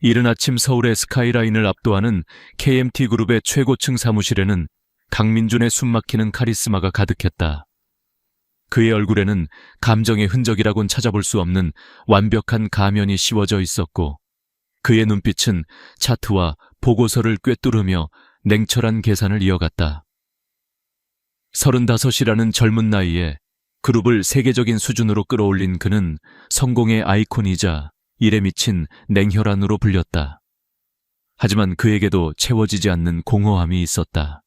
이른 아침 서울의 스카이라인을 압도하는 KMT그룹의 최고층 사무실에는 강민준의 숨막히는 카리스마가 가득했다. 그의 얼굴에는 감정의 흔적이라곤 찾아볼 수 없는 완벽한 가면이 씌워져 있었고, 그의 눈빛은 차트와 보고서를 꿰뚫으며 냉철한 계산을 이어갔다. 35이라는 젊은 나이에 그룹을 세계적인 수준으로 끌어올린 그는 성공의 아이콘이자 일에 미친 냉혈한으로 불렸다. 하지만 그에게도 채워지지 않는 공허함이 있었다.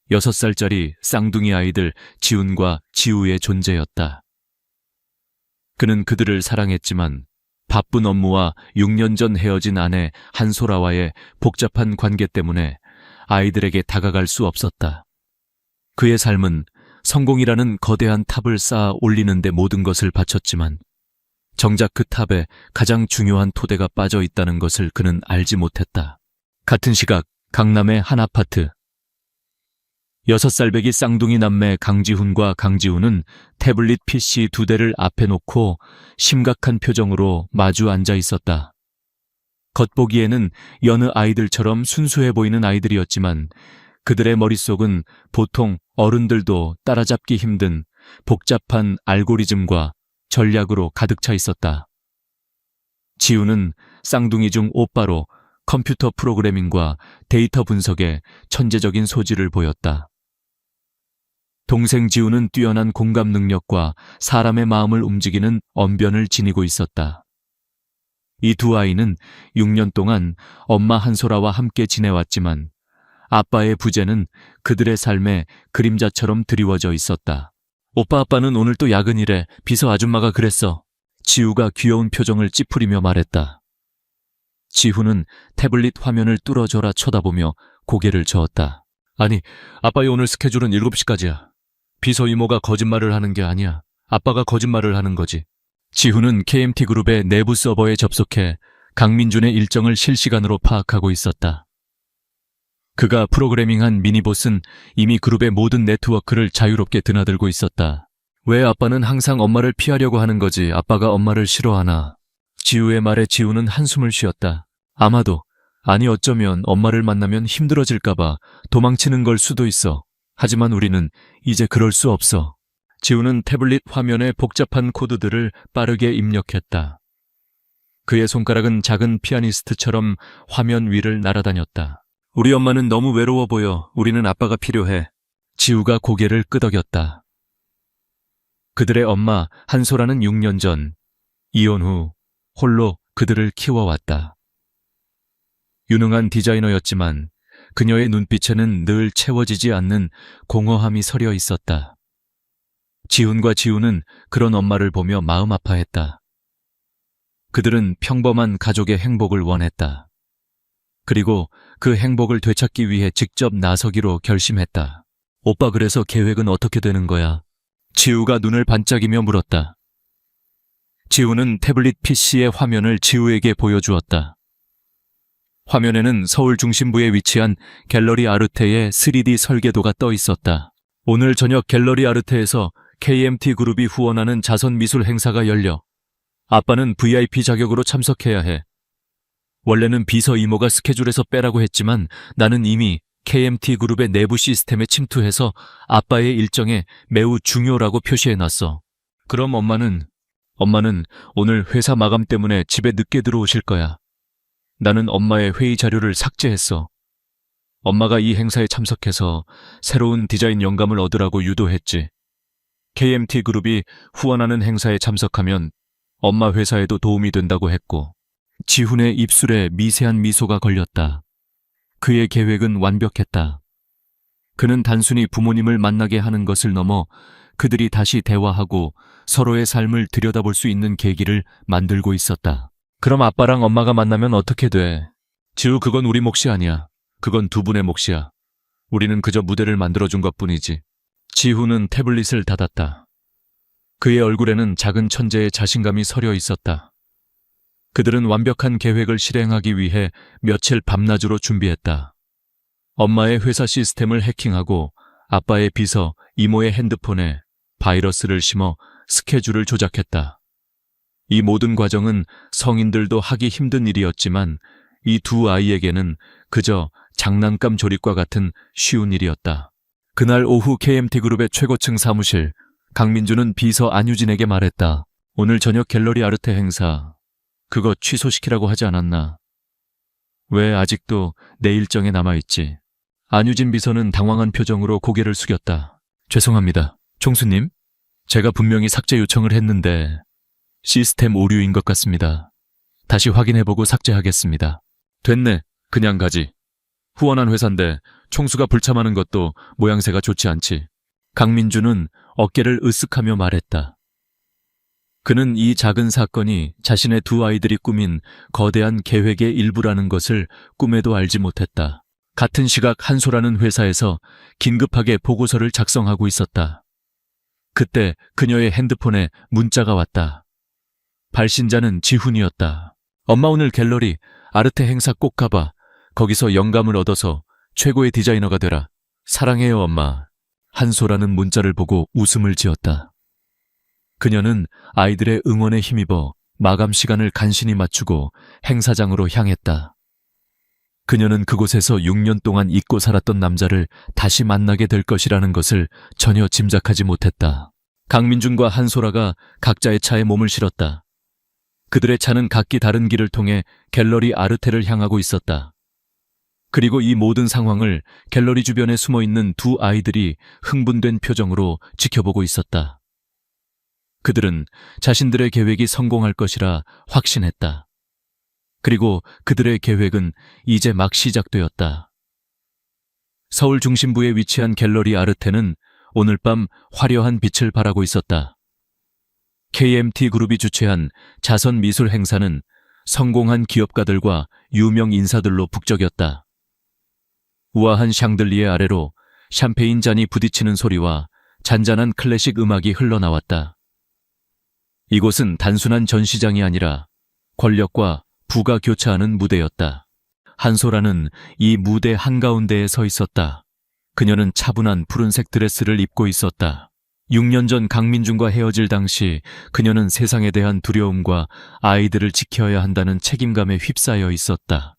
6살짜리 쌍둥이 아이들 지훈과 지우의 존재였다. 그는 그들을 사랑했지만 바쁜 업무와 6년 전 헤어진 아내 한소라와의 복잡한 관계 때문에 아이들에게 다가갈 수 없었다. 그의 삶은 성공이라는 거대한 탑을 쌓아 올리는 데 모든 것을 바쳤지만 정작 그 탑에 가장 중요한 토대가 빠져 있다는 것을 그는 알지 못했다. 같은 시각 강남의 한 아파트. 6살배기 쌍둥이 남매 강지훈과 강지우는 태블릿 PC 2대를 앞에 놓고 심각한 표정으로 마주 앉아 있었다. 겉보기에는 여느 아이들처럼 순수해 보이는 아이들이었지만 그들의 머릿속은 보통 어른들도 따라잡기 힘든 복잡한 알고리즘과 전략으로 가득 차 있었다. 지우는 쌍둥이 중 오빠로 컴퓨터 프로그래밍과 데이터 분석에 천재적인 소질을 보였다. 동생 지우는 뛰어난 공감 능력과 사람의 마음을 움직이는 언변을 지니고 있었다. 이 두 아이는 6년 동안 엄마 한소라와 함께 지내왔지만 아빠의 부재는 그들의 삶에 그림자처럼 드리워져 있었다. 오빠 아빠는 오늘 또 야근이래. 비서 아줌마가 그랬어. 지우가 귀여운 표정을 찌푸리며 말했다. 지훈은 태블릿 화면을 뚫어져라 쳐다보며 고개를 저었다. 아니, 아빠의 오늘 스케줄은 7시까지야. 비서 이모가 거짓말을 하는 게 아니야. 아빠가 거짓말을 하는 거지. 지훈은 KMT그룹의 내부 서버에 접속해 강민준의 일정을 실시간으로 파악하고 있었다. 그가 프로그래밍한 미니봇은 이미 그룹의 모든 네트워크를 자유롭게 드나들고 있었다. 왜 아빠는 항상 엄마를 피하려고 하는 거지? 아빠가 엄마를 싫어하나? 지우의 말에 지우는 한숨을 쉬었다. 아마도, 아니 어쩌면 엄마를 만나면 힘들어질까봐 도망치는 걸 수도 있어. 하지만 우리는 이제 그럴 수 없어. 지우는 태블릿 화면에 복잡한 코드들을 빠르게 입력했다. 그의 손가락은 작은 피아니스트처럼 화면 위를 날아다녔다. 우리 엄마는 너무 외로워 보여. 우리는 아빠가 필요해. 지우가 고개를 끄덕였다. 그들의 엄마 한소라는 6년 전 이혼 후 홀로 그들을 키워왔다. 유능한 디자이너였지만 그녀의 눈빛에는 늘 채워지지 않는 공허함이 서려 있었다. 지훈과 지우는 그런 엄마를 보며 마음 아파했다. 그들은 평범한 가족의 행복을 원했다. 그리고 그 행복을 되찾기 위해 직접 나서기로 결심했다. 오빠, 그래서 계획은 어떻게 되는 거야? 지우가 눈을 반짝이며 물었다. 지우는 태블릿 PC의 화면을 지우에게 보여주었다. 화면에는 서울 중심부에 위치한 갤러리 아르테의 3D 설계도가 떠 있었다. 오늘 저녁 갤러리 아르테에서 KMT그룹이 후원하는 자선미술 행사가 열려. 아빠는 VIP 자격으로 참석해야 해. 원래는 비서 이모가 스케줄에서 빼라고 했지만 나는 이미 KMT그룹의 내부 시스템에 침투해서 아빠의 일정에 매우 중요라고 표시해놨어. 그럼 엄마는 오늘 회사 마감 때문에 집에 늦게 들어오실 거야. 나는 엄마의 회의 자료를 삭제했어. 엄마가 이 행사에 참석해서 새로운 디자인 영감을 얻으라고 유도했지. KMT그룹이 후원하는 행사에 참석하면 엄마 회사에도 도움이 된다고 했고. 지훈의 입술에 미세한 미소가 걸렸다. 그의 계획은 완벽했다. 그는 단순히 부모님을 만나게 하는 것을 넘어 그들이 다시 대화하고 서로의 삶을 들여다볼 수 있는 계기를 만들고 있었다. 그럼 아빠랑 엄마가 만나면 어떻게 돼? 지우, 그건 우리 몫이 아니야. 그건 두 분의 몫이야. 우리는 그저 무대를 만들어준 것뿐이지. 지훈은 태블릿을 닫았다. 그의 얼굴에는 작은 천재의 자신감이 서려 있었다. 그들은 완벽한 계획을 실행하기 위해 며칠 밤낮으로 준비했다. 엄마의 회사 시스템을 해킹하고 아빠의 비서 이모의 핸드폰에 바이러스를 심어 스케줄을 조작했다. 이 모든 과정은 성인들도 하기 힘든 일이었지만 이 두 아이에게는 그저 장난감 조립과 같은 쉬운 일이었다. 그날 오후 KMT그룹의 최고층 사무실, 강민주는 비서 안유진에게 말했다. 오늘 저녁 갤러리 아르테 행사, 그거 취소시키라고 하지 않았나? 왜 아직도 내 일정에 남아있지? 안유진 비서는 당황한 표정으로 고개를 숙였다. 죄송합니다. 총수님, 제가 분명히 삭제 요청을 했는데 시스템 오류인 것 같습니다. 다시 확인해보고 삭제하겠습니다. 됐네. 그냥 가지. 후원한 회사인데 총수가 불참하는 것도 모양새가 좋지 않지. 강민주는 어깨를 으쓱하며 말했다. 그는 이 작은 사건이 자신의 두 아이들이 꾸민 거대한 계획의 일부라는 것을 꿈에도 알지 못했다. 같은 시각 한소라는 회사에서 긴급하게 보고서를 작성하고 있었다. 그때 그녀의 핸드폰에 문자가 왔다. 발신자는 지훈이었다. 엄마 오늘 갤러리 아르테 행사 꼭 가봐. 거기서 영감을 얻어서 최고의 디자이너가 되라. 사랑해요 엄마. 한소라는 문자를 보고 웃음을 지었다. 그녀는 아이들의 응원에 힘입어 마감 시간을 간신히 맞추고 행사장으로 향했다. 그녀는 그곳에서 6년 동안 잊고 살았던 남자를 다시 만나게 될 것이라는 것을 전혀 짐작하지 못했다. 강민준과 한소라가 각자의 차에 몸을 실었다. 그들의 차는 각기 다른 길을 통해 갤러리 아르테를 향하고 있었다. 그리고 이 모든 상황을 갤러리 주변에 숨어있는 두 아이들이 흥분된 표정으로 지켜보고 있었다. 그들은 자신들의 계획이 성공할 것이라 확신했다. 그리고 그들의 계획은 이제 막 시작되었다. 서울 중심부에 위치한 갤러리 아르테는 오늘 밤 화려한 빛을 발하고 있었다. KMT그룹이 주최한 자선미술 행사는 성공한 기업가들과 유명 인사들로 북적였다. 우아한 샹들리에 아래로 샴페인 잔이 부딪히는 소리와 잔잔한 클래식 음악이 흘러나왔다. 이곳은 단순한 전시장이 아니라 권력과 부가 교차하는 무대였다. 한소라는 이 무대 한가운데에 서 있었다. 그녀는 차분한 푸른색 드레스를 입고 있었다. 6년 전 강민준과 헤어질 당시 그녀는 세상에 대한 두려움과 아이들을 지켜야 한다는 책임감에 휩싸여 있었다.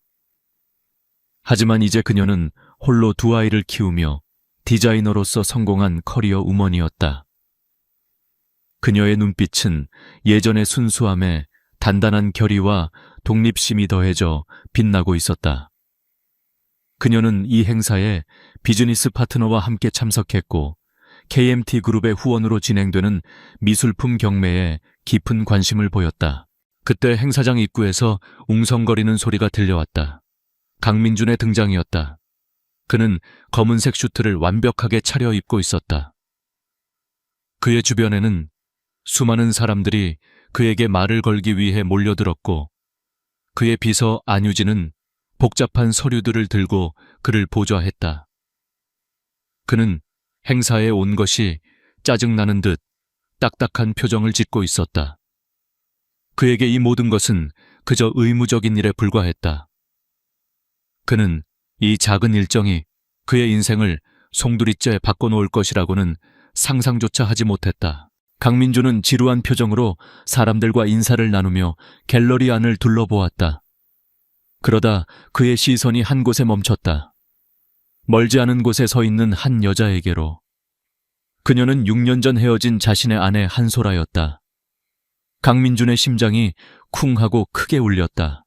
하지만 이제 그녀는 홀로 두 아이를 키우며 디자이너로서 성공한 커리어 우먼이었다. 그녀의 눈빛은 예전의 순수함에 단단한 결의와 독립심이 더해져 빛나고 있었다. 그녀는 이 행사에 비즈니스 파트너와 함께 참석했고 KMT그룹의 후원으로 진행되는 미술품 경매에 깊은 관심을 보였다. 그때 행사장 입구에서 웅성거리는 소리가 들려왔다. 강민준의 등장이었다. 그는 검은색 슈트를 완벽하게 차려입고 있었다. 그의 주변에는 수많은 사람들이 그에게 말을 걸기 위해 몰려들었고 그의 비서 안유진은 복잡한 서류들을 들고 그를 보좌했다. 그는 행사에 온 것이 짜증나는 듯 딱딱한 표정을 짓고 있었다. 그에게 이 모든 것은 그저 의무적인 일에 불과했다. 그는 이 작은 일정이 그의 인생을 송두리째 바꿔놓을 것이라고는 상상조차 하지 못했다. 강민주는 지루한 표정으로 사람들과 인사를 나누며 갤러리 안을 둘러보았다. 그러다 그의 시선이 한 곳에 멈췄다. 멀지 않은 곳에 서 있는 한 여자에게로. 그녀는 6년 전 헤어진 자신의 아내 한소라였다. 강민준의 심장이 쿵 하고 크게 울렸다.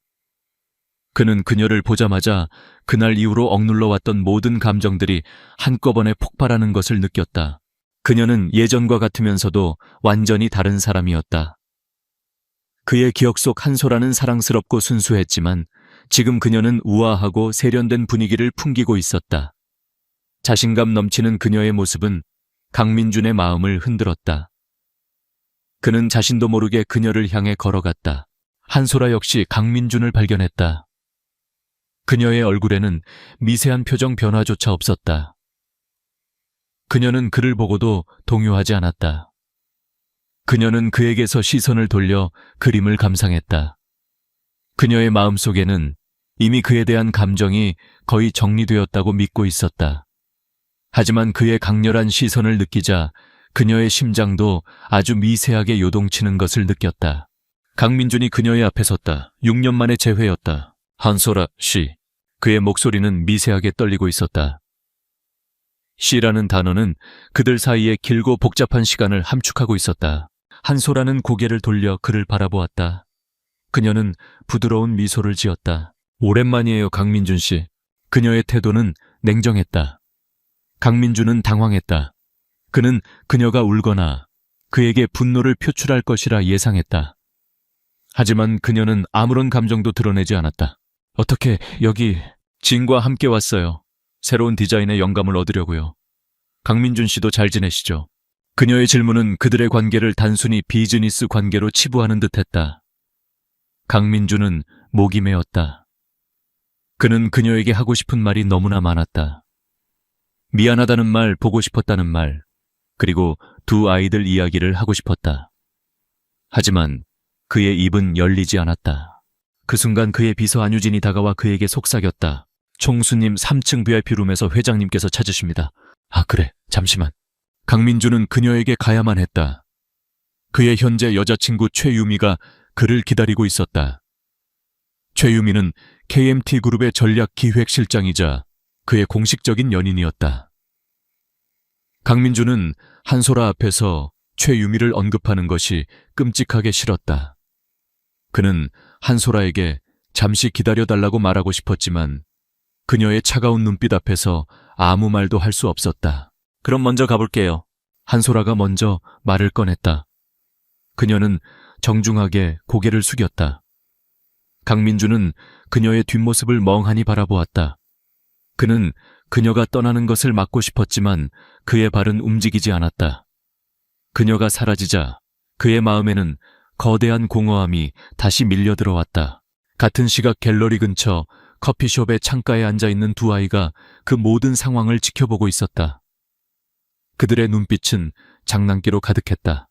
그는 그녀를 보자마자 그날 이후로 억눌러 왔던 모든 감정들이 한꺼번에 폭발하는 것을 느꼈다. 그녀는 예전과 같으면서도 완전히 다른 사람이었다. 그의 기억 속 한소라는 사랑스럽고 순수했지만 지금 그녀는 우아하고 세련된 분위기를 풍기고 있었다. 자신감 넘치는 그녀의 모습은 강민준의 마음을 흔들었다. 그는 자신도 모르게 그녀를 향해 걸어갔다. 한소라 역시 강민준을 발견했다. 그녀의 얼굴에는 미세한 표정 변화조차 없었다. 그녀는 그를 보고도 동요하지 않았다. 그녀는 그에게서 시선을 돌려 그림을 감상했다. 그녀의 마음속에는 이미 그에 대한 감정이 거의 정리되었다고 믿고 있었다. 하지만 그의 강렬한 시선을 느끼자 그녀의 심장도 아주 미세하게 요동치는 것을 느꼈다. 강민준이 그녀의 앞에 섰다. 6년 만의 재회였다. 한소라 씨. 그의 목소리는 미세하게 떨리고 있었다. 씨라는 단어는 그들 사이에 길고 복잡한 시간을 함축하고 있었다. 한소라는 고개를 돌려 그를 바라보았다. 그녀는 부드러운 미소를 지었다. 오랜만이에요, 강민준 씨. 그녀의 태도는 냉정했다. 강민준은 당황했다. 그는 그녀가 울거나 그에게 분노를 표출할 것이라 예상했다. 하지만 그녀는 아무런 감정도 드러내지 않았다. 어떻게 여기 진과 함께 왔어요. 새로운 디자인의 영감을 얻으려고요. 강민준 씨도 잘 지내시죠? 그녀의 질문은 그들의 관계를 단순히 비즈니스 관계로 치부하는 듯했다. 강민준은 목이 메었다. 그는 그녀에게 하고 싶은 말이 너무나 많았다. 미안하다는 말, 보고 싶었다는 말, 그리고 두 아이들 이야기를 하고 싶었다. 하지만 그의 입은 열리지 않았다. 그 순간 그의 비서 안유진이 다가와 그에게 속삭였다. 총수님 3층 VIP룸에서 회장님께서 찾으십니다. 아, 그래, 잠시만. 강민준은 그녀에게 가야만 했다. 그의 현재 여자친구 최유미가 그를 기다리고 있었다. 최유미는 KMT그룹의 전략기획실장이자 그의 공식적인 연인이었다. 강민준은 한소라 앞에서 최유미를 언급하는 것이 끔찍하게 싫었다. 그는 한소라에게 잠시 기다려달라고 말하고 싶었지만 그녀의 차가운 눈빛 앞에서 아무 말도 할 수 없었다. 그럼 먼저 가볼게요. 한소라가 먼저 말을 꺼냈다. 그녀는 정중하게 고개를 숙였다. 강민준은 그녀의 뒷모습을 멍하니 바라보았다. 그는 그녀가 떠나는 것을 막고 싶었지만 그의 발은 움직이지 않았다. 그녀가 사라지자 그의 마음에는 거대한 공허함이 다시 밀려들어왔다. 같은 시각 갤러리 근처 커피숍의 창가에 앉아있는 두 아이가 그 모든 상황을 지켜보고 있었다. 그들의 눈빛은 장난기로 가득했다.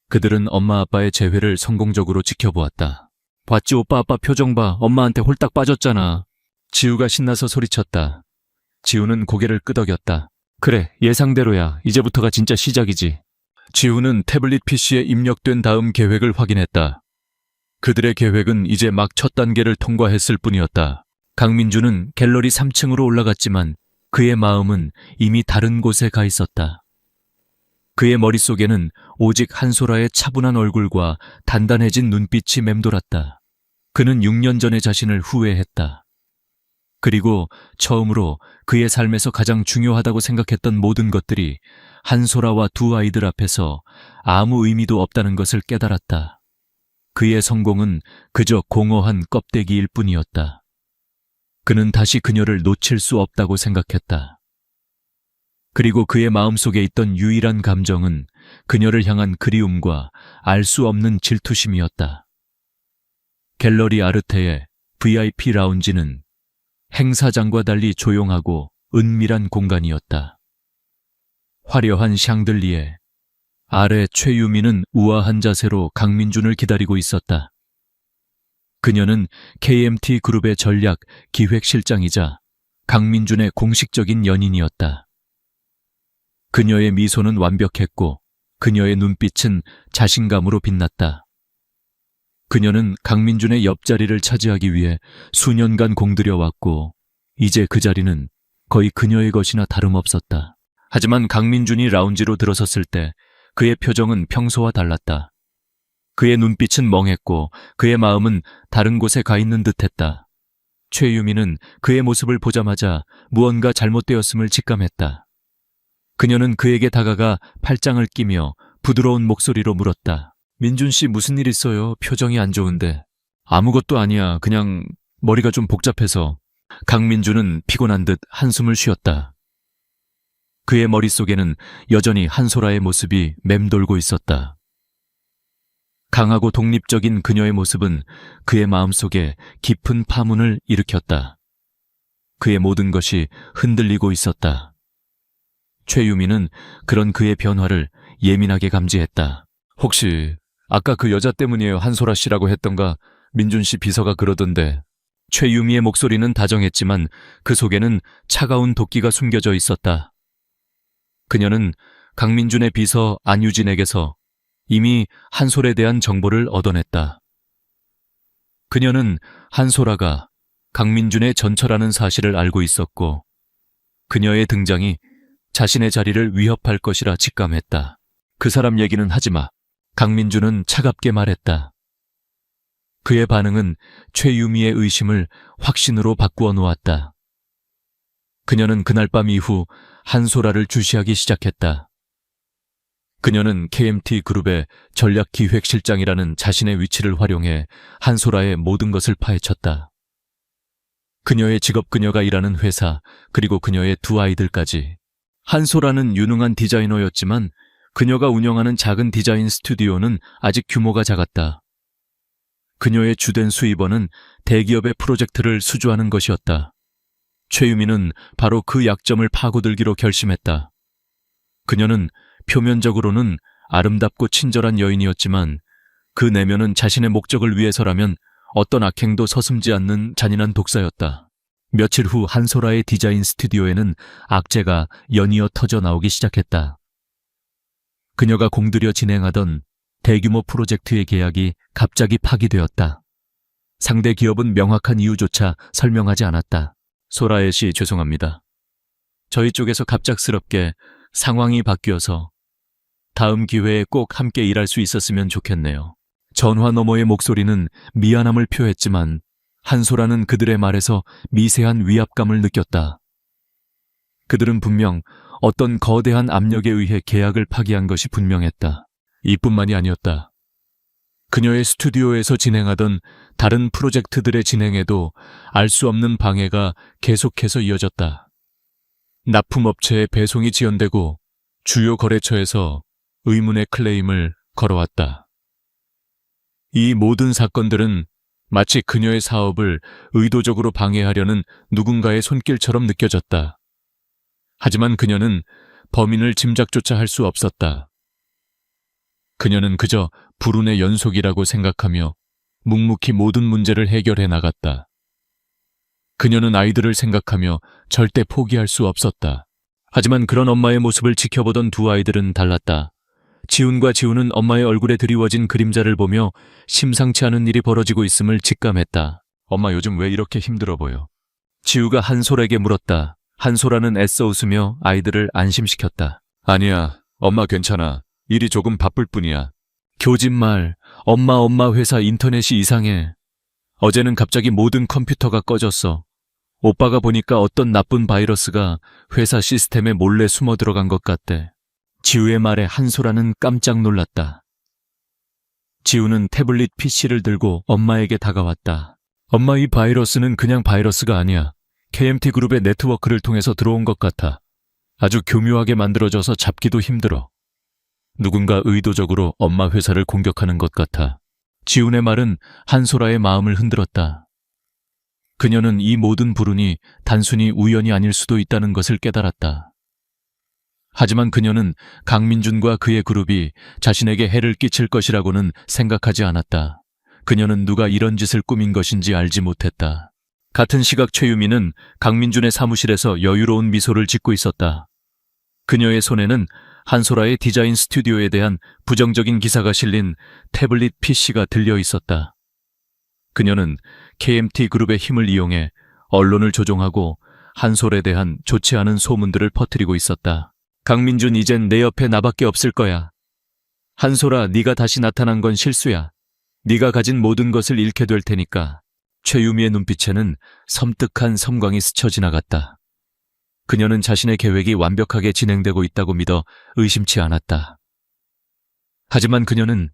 그들은 엄마 아빠의 재회를 성공적으로 지켜보았다. 봤지 오빠 아빠 표정 봐. 엄마한테 홀딱 빠졌잖아. 지우가 신나서 소리쳤다. 지우는 고개를 끄덕였다. 그래, 예상대로야. 이제부터가 진짜 시작이지. 지우는 태블릿 PC에 입력된 다음 계획을 확인했다. 그들의 계획은 이제 막 첫 단계를 통과했을 뿐이었다. 강민준은 갤러리 3층으로 올라갔지만 그의 마음은 이미 다른 곳에 가 있었다. 그의 머릿속에는 오직 한소라의 차분한 얼굴과 단단해진 눈빛이 맴돌았다. 그는 6년 전의 자신을 후회했다. 그리고 처음으로 그의 삶에서 가장 중요하다고 생각했던 모든 것들이 한소라와 두 아이들 앞에서 아무 의미도 없다는 것을 깨달았다. 그의 성공은 그저 공허한 껍데기일 뿐이었다. 그는 다시 그녀를 놓칠 수 없다고 생각했다. 그리고 그의 마음속에 있던 유일한 감정은 그녀를 향한 그리움과 알 수 없는 질투심이었다. 갤러리 아르테의 VIP 라운지는 행사장과 달리 조용하고 은밀한 공간이었다. 화려한 샹들리에 아래 최유미는 우아한 자세로 강민준을 기다리고 있었다. 그녀는 KMT 그룹의 전략 기획실장이자 강민준의 공식적인 연인이었다. 그녀의 미소는 완벽했고 그녀의 눈빛은 자신감으로 빛났다. 그녀는 강민준의 옆자리를 차지하기 위해 수년간 공들여왔고 이제 그 자리는 거의 그녀의 것이나 다름없었다. 하지만 강민준이 라운지로 들어섰을 때 그의 표정은 평소와 달랐다. 그의 눈빛은 멍했고 그의 마음은 다른 곳에 가 있는 듯했다. 최유미는 그의 모습을 보자마자 무언가 잘못되었음을 직감했다. 그녀는 그에게 다가가 팔짱을 끼며 부드러운 목소리로 물었다. 민준 씨 무슨 일 있어요? 표정이 안 좋은데. 아무것도 아니야. 그냥 머리가 좀 복잡해서. 강민준은 피곤한 듯 한숨을 쉬었다. 그의 머릿속에는 여전히 한소라의 모습이 맴돌고 있었다. 강하고 독립적인 그녀의 모습은 그의 마음속에 깊은 파문을 일으켰다. 그의 모든 것이 흔들리고 있었다. 최유미는 그런 그의 변화를 예민하게 감지했다. 혹시 아까 그 여자 때문이에요 한소라 씨라고 했던가? 민준 씨 비서가 그러던데. 최유미의 목소리는 다정했지만 그 속에는 차가운 도끼가 숨겨져 있었다. 그녀는 강민준의 비서 안유진에게서 이미 한솔에 대한 정보를 얻어냈다. 그녀는 한솔아가 강민준의 전처라는 사실을 알고 있었고 그녀의 등장이 자신의 자리를 위협할 것이라 직감했다. 그 사람 얘기는 하지 마. 강민준은 차갑게 말했다. 그의 반응은 최유미의 의심을 확신으로 바꾸어 놓았다. 그녀는 그날 밤 이후 한솔아를 주시하기 시작했다. 그녀는 KMT 그룹의 전략기획실장이라는 자신의 위치를 활용해 한솔아의 모든 것을 파헤쳤다. 그녀의 직업, 그녀가 일하는 회사, 그리고 그녀의 두 아이들까지. 한솔아는 유능한 디자이너였지만 그녀가 운영하는 작은 디자인 스튜디오는 아직 규모가 작았다. 그녀의 주된 수입원은 대기업의 프로젝트를 수주하는 것이었다. 최유미는 바로 그 약점을 파고들기로 결심했다. 그녀는 표면적으로는 아름답고 친절한 여인이었지만 그 내면은 자신의 목적을 위해서라면 어떤 악행도 서슴지 않는 잔인한 독사였다. 며칠 후 한솔아의 디자인 스튜디오에는 악재가 연이어 터져 나오기 시작했다. 그녀가 공들여 진행하던 대규모 프로젝트의 계약이 갑자기 파기되었다. 상대 기업은 명확한 이유조차 설명하지 않았다. 소라에 씨, 죄송합니다. 저희 쪽에서 갑작스럽게 상황이 바뀌어서 다음 기회에 꼭 함께 일할 수 있었으면 좋겠네요. 전화 너머의 목소리는 미안함을 표했지만 한솔아는 그들의 말에서 미세한 위압감을 느꼈다. 그들은 분명 어떤 거대한 압력에 의해 계약을 파기한 것이 분명했다. 이뿐만이 아니었다. 그녀의 스튜디오에서 진행하던 다른 프로젝트들의 진행에도 알 수 없는 방해가 계속해서 이어졌다. 납품업체의 배송이 지연되고 주요 거래처에서 의문의 클레임을 걸어왔다. 이 모든 사건들은 마치 그녀의 사업을 의도적으로 방해하려는 누군가의 손길처럼 느껴졌다. 하지만 그녀는 범인을 짐작조차 할 수 없었다. 그녀는 그저 불운의 연속이라고 생각하며 묵묵히 모든 문제를 해결해 나갔다. 그녀는 아이들을 생각하며 절대 포기할 수 없었다. 하지만 그런 엄마의 모습을 지켜보던 두 아이들은 달랐다. 지훈과 지우는 엄마의 얼굴에 드리워진 그림자를 보며 심상치 않은 일이 벌어지고 있음을 직감했다. 엄마 요즘 왜 이렇게 힘들어 보여? 지우가 한솔에게 물었다. 한솔아는 애써 웃으며 아이들을 안심시켰다. 아니야, 엄마 괜찮아. 일이 조금 바쁠 뿐이야. 교진말, 엄마 회사 인터넷이 이상해. 어제는 갑자기 모든 컴퓨터가 꺼졌어. 오빠가 보니까 어떤 나쁜 바이러스가 회사 시스템에 몰래 숨어 들어간 것 같대. 지우의 말에 한솔아는 깜짝 놀랐다. 지우는 태블릿 PC를 들고 엄마에게 다가왔다. 엄마, 이 바이러스는 그냥 바이러스가 아니야. KMT 그룹의 네트워크를 통해서 들어온 것 같아. 아주 교묘하게 만들어져서 잡기도 힘들어. 누군가 의도적으로 엄마 회사를 공격하는 것 같아. 지훈의 말은 한솔아의 마음을 흔들었다. 그녀는 이 모든 불운이 단순히 우연이 아닐 수도 있다는 것을 깨달았다. 하지만 그녀는 강민준과 그의 그룹이 자신에게 해를 끼칠 것이라고는 생각하지 않았다. 그녀는 누가 이런 짓을 꾸민 것인지 알지 못했다. 같은 시각 최유미는 강민준의 사무실에서 여유로운 미소를 짓고 있었다. 그녀의 손에는 한솔아의 디자인 스튜디오에 대한 부정적인 기사가 실린 태블릿 PC가 들려 있었다. 그녀는 KMT 그룹의 힘을 이용해 언론을 조종하고 한솔에 대한 좋지 않은 소문들을 퍼뜨리고 있었다. 강민준, 이젠 내 옆에 나밖에 없을 거야. 한솔아, 네가 다시 나타난 건 실수야. 네가 가진 모든 것을 잃게 될 테니까. 최유미의 눈빛에는 섬뜩한 섬광이 스쳐 지나갔다. 그녀는 자신의 계획이 완벽하게 진행되고 있다고 믿어 의심치 않았다. 하지만 그녀는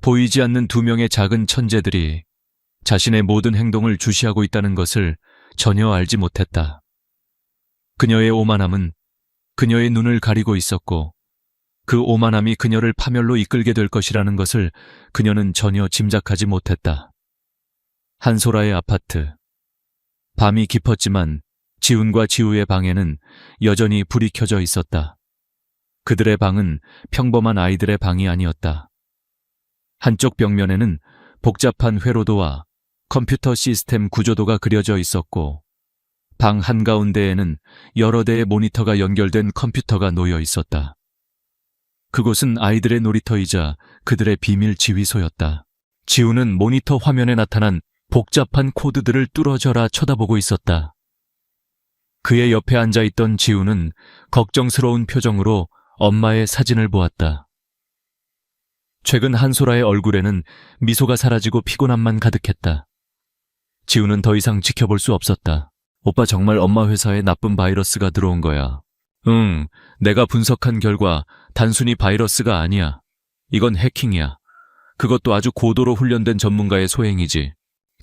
보이지 않는 두 명의 작은 천재들이 자신의 모든 행동을 주시하고 있다는 것을 전혀 알지 못했다. 그녀의 오만함은 그녀의 눈을 가리고 있었고 그 오만함이 그녀를 파멸로 이끌게 될 것이라는 것을 그녀는 전혀 짐작하지 못했다. 한솔아의 아파트. 밤이 깊었지만 지훈과 지우의 방에는 여전히 불이 켜져 있었다. 그들의 방은 평범한 아이들의 방이 아니었다. 한쪽 벽면에는 복잡한 회로도와 컴퓨터 시스템 구조도가 그려져 있었고 방 한가운데에는 여러 대의 모니터가 연결된 컴퓨터가 놓여 있었다. 그곳은 아이들의 놀이터이자 그들의 비밀 지휘소였다. 지우는 모니터 화면에 나타난 복잡한 코드들을 뚫어져라 쳐다보고 있었다. 그의 옆에 앉아있던 지우는 걱정스러운 표정으로 엄마의 사진을 보았다. 최근 한소라의 얼굴에는 미소가 사라지고 피곤함만 가득했다. 지우는 더 이상 지켜볼 수 없었다. 오빠 정말 엄마 회사에 나쁜 바이러스가 들어온 거야. 응, 내가 분석한 결과 단순히 바이러스가 아니야. 이건 해킹이야. 그것도 아주 고도로 훈련된 전문가의 소행이지.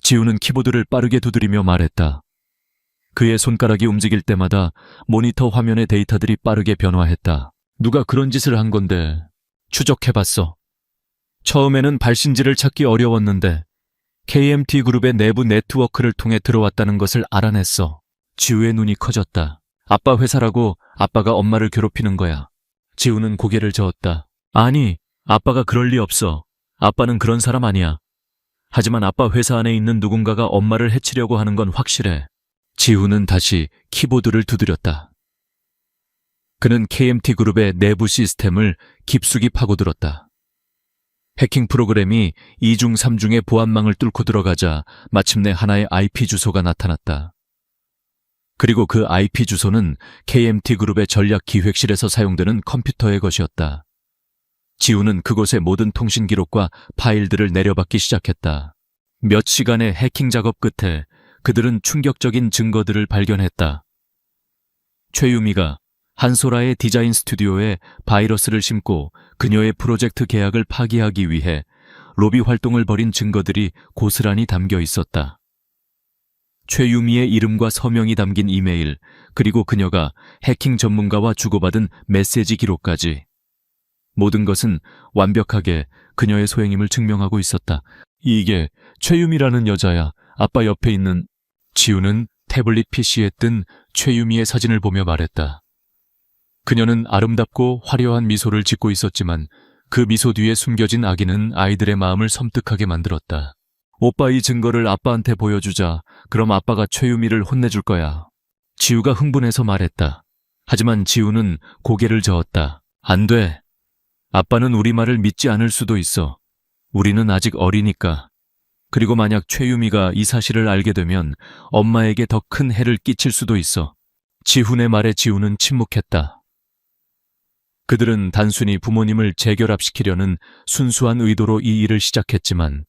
지우는 키보드를 빠르게 두드리며 말했다. 그의 손가락이 움직일 때마다 모니터 화면의 데이터들이 빠르게 변화했다. 누가 그런 짓을 한 건데 추적해봤어. 처음에는 발신지를 찾기 어려웠는데 KMT 그룹의 내부 네트워크를 통해 들어왔다는 것을 알아냈어. 지우의 눈이 커졌다. 아빠 회사라고 아빠가 엄마를 괴롭히는 거야. 지우는 고개를 저었다. 아니, 아빠가 그럴 리 없어. 아빠는 그런 사람 아니야. 하지만 아빠 회사 안에 있는 누군가가 엄마를 해치려고 하는 건 확실해. 지우는 다시 키보드를 두드렸다. 그는 KMT 그룹의 내부 시스템을 깊숙이 파고들었다. 해킹 프로그램이 2중 3중의 보안망을 뚫고 들어가자 마침내 하나의 IP 주소가 나타났다. 그리고 그 IP 주소는 KMT 그룹의 전략 기획실에서 사용되는 컴퓨터의 것이었다. 지우는 그곳의 모든 통신 기록과 파일들을 내려받기 시작했다. 몇 시간의 해킹 작업 끝에 그들은 충격적인 증거들을 발견했다. 최유미가 한소라의 디자인 스튜디오에 바이러스를 심고 그녀의 프로젝트 계약을 파기하기 위해 로비 활동을 벌인 증거들이 고스란히 담겨 있었다. 최유미의 이름과 서명이 담긴 이메일, 그리고 그녀가 해킹 전문가와 주고받은 메시지 기록까지. 모든 것은 완벽하게 그녀의 소행임을 증명하고 있었다. 이게 최유미라는 여자야. 아빠 옆에 있는. 지우는 태블릿 PC에 뜬 최유미의 사진을 보며 말했다. 그녀는 아름답고 화려한 미소를 짓고 있었지만 그 미소 뒤에 숨겨진 악의는 아이들의 마음을 섬뜩하게 만들었다. 오빠 이 증거를 아빠한테 보여주자. 그럼 아빠가 최유미를 혼내줄 거야. 지우가 흥분해서 말했다. 하지만 지우는 고개를 저었다. 안 돼. 아빠는 우리 말을 믿지 않을 수도 있어. 우리는 아직 어리니까. 그리고 만약 최유미가 이 사실을 알게 되면 엄마에게 더 큰 해를 끼칠 수도 있어. 지훈의 말에 지우는 침묵했다. 그들은 단순히 부모님을 재결합시키려는 순수한 의도로 이 일을 시작했지만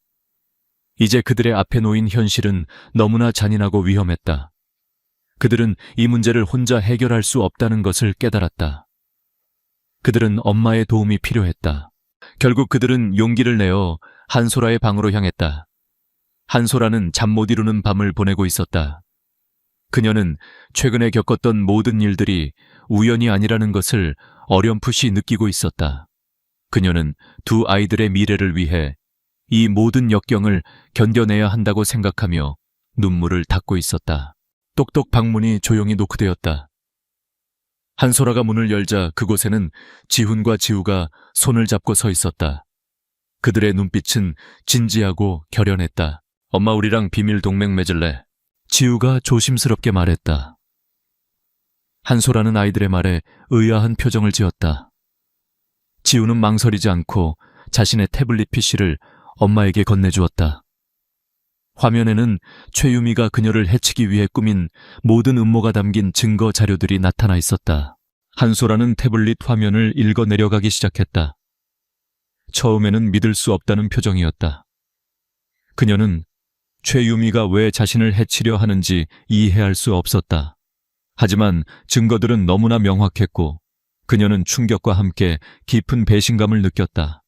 이제 그들의 앞에 놓인 현실은 너무나 잔인하고 위험했다. 그들은 이 문제를 혼자 해결할 수 없다는 것을 깨달았다. 그들은 엄마의 도움이 필요했다. 결국 그들은 용기를 내어 한소라의 방으로 향했다. 한소라는 잠 못 이루는 밤을 보내고 있었다. 그녀는 최근에 겪었던 모든 일들이 우연이 아니라는 것을 어렴풋이 느끼고 있었다. 그녀는 두 아이들의 미래를 위해 이 모든 역경을 견뎌내야 한다고 생각하며 눈물을 닦고 있었다. 똑똑 방문이 조용히 노크되었다. 한소라가 문을 열자 그곳에는 지훈과 지우가 손을 잡고 서 있었다. 그들의 눈빛은 진지하고 결연했다. 엄마 우리랑 비밀 동맹 맺을래? 지우가 조심스럽게 말했다. 한소라는 아이들의 말에 의아한 표정을 지었다. 지우는 망설이지 않고 자신의 태블릿 PC를 엄마에게 건네주었다. 화면에는 최유미가 그녀를 해치기 위해 꾸민 모든 음모가 담긴 증거 자료들이 나타나 있었다. 한소라는 태블릿 화면을 읽어 내려가기 시작했다. 처음에는 믿을 수 없다는 표정이었다. 그녀는 최유미가 왜 자신을 해치려 하는지 이해할 수 없었다. 하지만 증거들은 너무나 명확했고 그녀는 충격과 함께 깊은 배신감을 느꼈다.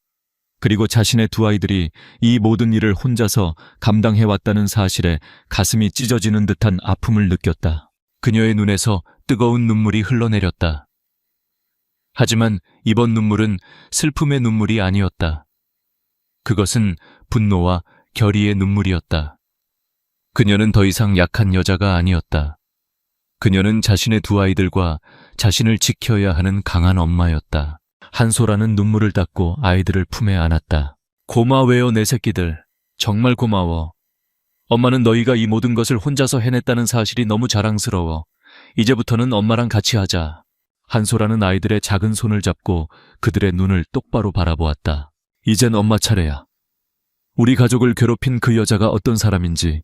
그리고 자신의 두 아이들이 이 모든 일을 혼자서 감당해왔다는 사실에 가슴이 찢어지는 듯한 아픔을 느꼈다. 그녀의 눈에서 뜨거운 눈물이 흘러내렸다. 하지만 이번 눈물은 슬픔의 눈물이 아니었다. 그것은 분노와 결의의 눈물이었다. 그녀는 더 이상 약한 여자가 아니었다. 그녀는 자신의 두 아이들과 자신을 지켜야 하는 강한 엄마였다. 한소라는 눈물을 닦고 아이들을 품에 안았다. 고마워요 내 새끼들. 정말 고마워. 엄마는 너희가 이 모든 것을 혼자서 해냈다는 사실이 너무 자랑스러워. 이제부터는 엄마랑 같이 하자. 한소라는 아이들의 작은 손을 잡고 그들의 눈을 똑바로 바라보았다. 이젠 엄마 차례야. 우리 가족을 괴롭힌 그 여자가 어떤 사람인지,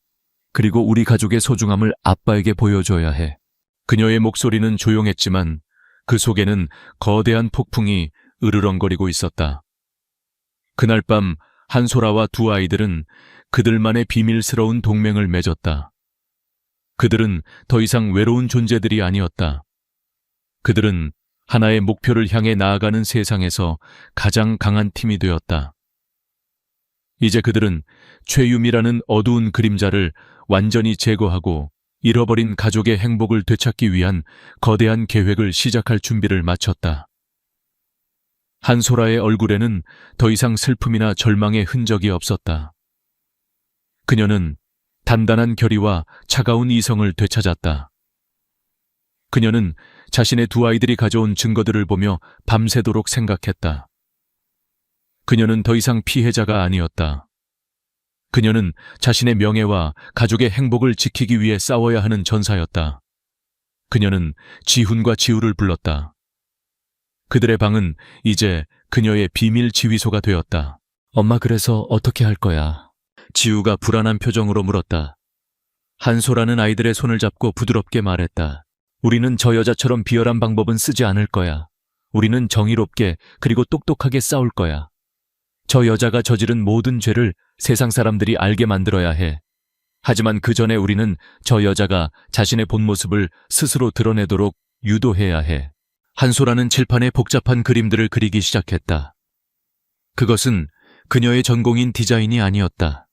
그리고 우리 가족의 소중함을 아빠에게 보여줘야 해. 그녀의 목소리는 조용했지만 그 속에는 거대한 폭풍이 으르렁거리고 있었다. 그날 밤 한소라와 두 아이들은 그들만의 비밀스러운 동맹을 맺었다. 그들은 더 이상 외로운 존재들이 아니었다. 그들은 하나의 목표를 향해 나아가는 세상에서 가장 강한 팀이 되었다. 이제 그들은 최유미라는 어두운 그림자를 완전히 제거하고 잃어버린 가족의 행복을 되찾기 위한 거대한 계획을 시작할 준비를 마쳤다. 한소라의 얼굴에는 더 이상 슬픔이나 절망의 흔적이 없었다. 그녀는 단단한 결의와 차가운 이성을 되찾았다. 그녀는 자신의 두 아이들이 가져온 증거들을 보며 밤새도록 생각했다. 그녀는 더 이상 피해자가 아니었다. 그녀는 자신의 명예와 가족의 행복을 지키기 위해 싸워야 하는 전사였다. 그녀는 지훈과 지우를 불렀다. 그들의 방은 이제 그녀의 비밀 지휘소가 되었다. 엄마, 그래서 어떻게 할 거야? 지우가 불안한 표정으로 물었다. 한소라는 아이들의 손을 잡고 부드럽게 말했다. 우리는 저 여자처럼 비열한 방법은 쓰지 않을 거야. 우리는 정의롭게 그리고 똑똑하게 싸울 거야. 저 여자가 저지른 모든 죄를 세상 사람들이 알게 만들어야 해. 하지만 그 전에 우리는 저 여자가 자신의 본 모습을 스스로 드러내도록 유도해야 해. 한소라는 칠판에 복잡한 그림들을 그리기 시작했다. 그것은 그녀의 전공인 디자인이 아니었다.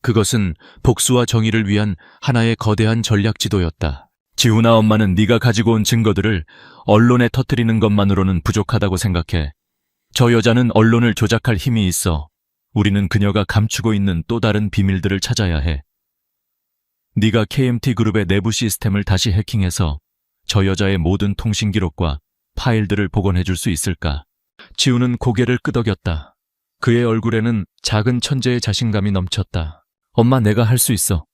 그것은 복수와 정의를 위한 하나의 거대한 전략 지도였다. 지훈아, 엄마는 네가 가지고 온 증거들을 언론에 터뜨리는 것만으로는 부족하다고 생각해. 저 여자는 언론을 조작할 힘이 있어. 우리는 그녀가 감추고 있는 또 다른 비밀들을 찾아야 해. 네가 KMT 그룹의 내부 시스템을 다시 해킹해서 저 여자의 모든 통신 기록과 파일들을 복원해 줄 수 있을까? 지훈은 고개를 끄덕였다. 그의 얼굴에는 작은 천재의 자신감이 넘쳤다. 엄마, 내가 할 수 있어.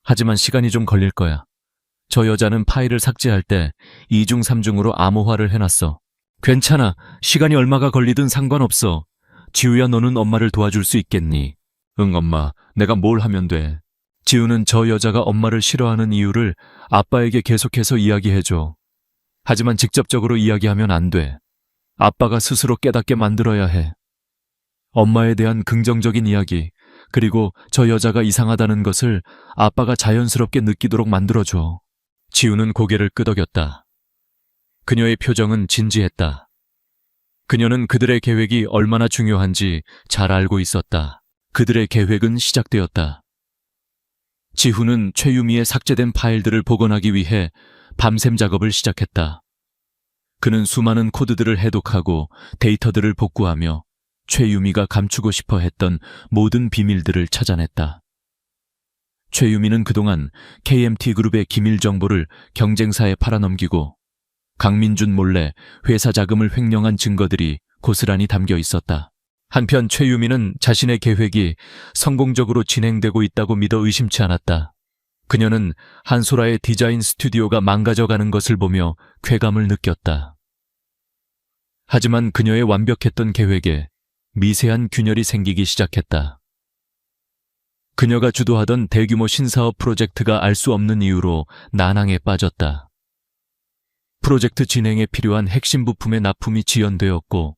하지만 시간이 좀 걸릴 거야. 저 여자는 파일을 삭제할 때 2중 3중으로 암호화를 해놨어. 괜찮아. 시간이 얼마가 걸리든 상관없어. 지우야, 너는 엄마를 도와줄 수 있겠니? 응, 엄마. 내가 뭘 하면 돼. 지우는 저 여자가 엄마를 싫어하는 이유를 아빠에게 계속해서 이야기해줘. 하지만 직접적으로 이야기하면 안 돼. 아빠가 스스로 깨닫게 만들어야 해. 엄마에 대한 긍정적인 이야기, 그리고 저 여자가 이상하다는 것을 아빠가 자연스럽게 느끼도록 만들어줘. 지우는 고개를 끄덕였다. 그녀의 표정은 진지했다. 그녀는 그들의 계획이 얼마나 중요한지 잘 알고 있었다. 그들의 계획은 시작되었다. 지훈은 최유미의 삭제된 파일들을 복원하기 위해 밤샘 작업을 시작했다. 그는 수많은 코드들을 해독하고 데이터들을 복구하며 최유미가 감추고 싶어 했던 모든 비밀들을 찾아냈다. 최유미는 그동안 KMT 그룹의 기밀 정보를 경쟁사에 팔아넘기고 강민준 몰래 회사 자금을 횡령한 증거들이 고스란히 담겨 있었다. 한편 최유미는 자신의 계획이 성공적으로 진행되고 있다고 믿어 의심치 않았다. 그녀는 한소라의 디자인 스튜디오가 망가져가는 것을 보며 쾌감을 느꼈다. 하지만 그녀의 완벽했던 계획에 미세한 균열이 생기기 시작했다. 그녀가 주도하던 대규모 신사업 프로젝트가 알 수 없는 이유로 난항에 빠졌다. 프로젝트 진행에 필요한 핵심 부품의 납품이 지연되었고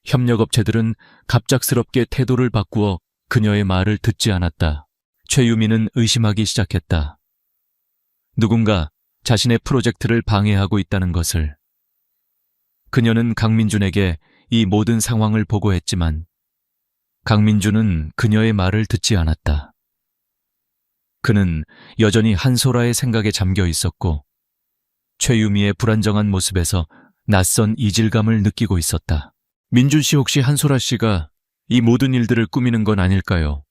협력업체들은 갑작스럽게 태도를 바꾸어 그녀의 말을 듣지 않았다. 최유미는 의심하기 시작했다. 누군가 자신의 프로젝트를 방해하고 있다는 것을. 그녀는 강민준에게 이 모든 상황을 보고했지만 강민준은 그녀의 말을 듣지 않았다. 그는 여전히 한소라의 생각에 잠겨 있었고 최유미의 불안정한 모습에서 낯선 이질감을 느끼고 있었다. 민준 씨, 혹시 한소라 씨가 이 모든 일들을 꾸미는 건 아닐까요?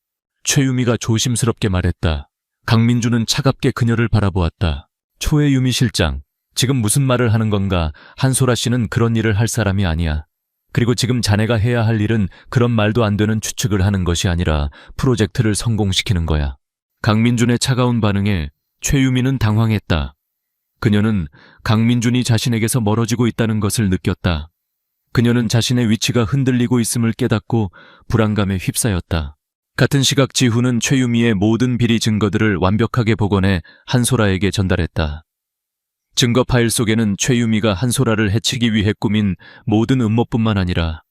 최유미가 조심스럽게 말했다. 강민준은 차갑게 그녀를 바라보았다. 초해유미 실장, 지금 무슨 말을 하는 건가? 한소라 씨는 그런 일을 할 사람이 아니야. 그리고 지금 자네가 해야 할 일은 그런 말도 안 되는 추측을 하는 것이 아니라 프로젝트를 성공시키는 거야. 강민준의 차가운 반응에 최유미는 당황했다. 그녀는 강민준이 자신에게서 멀어지고 있다는 것을 느꼈다. 그녀는 자신의 위치가 흔들리고 있음을 깨닫고 불안감에 휩싸였다. 같은 시각 지훈은 최유미의 모든 비리 증거들을 완벽하게 복원해 한소라에게 전달했다. 증거 파일 속에는 최유미가 한소라를 해치기 위해 꾸민 모든 음모뿐만 아니라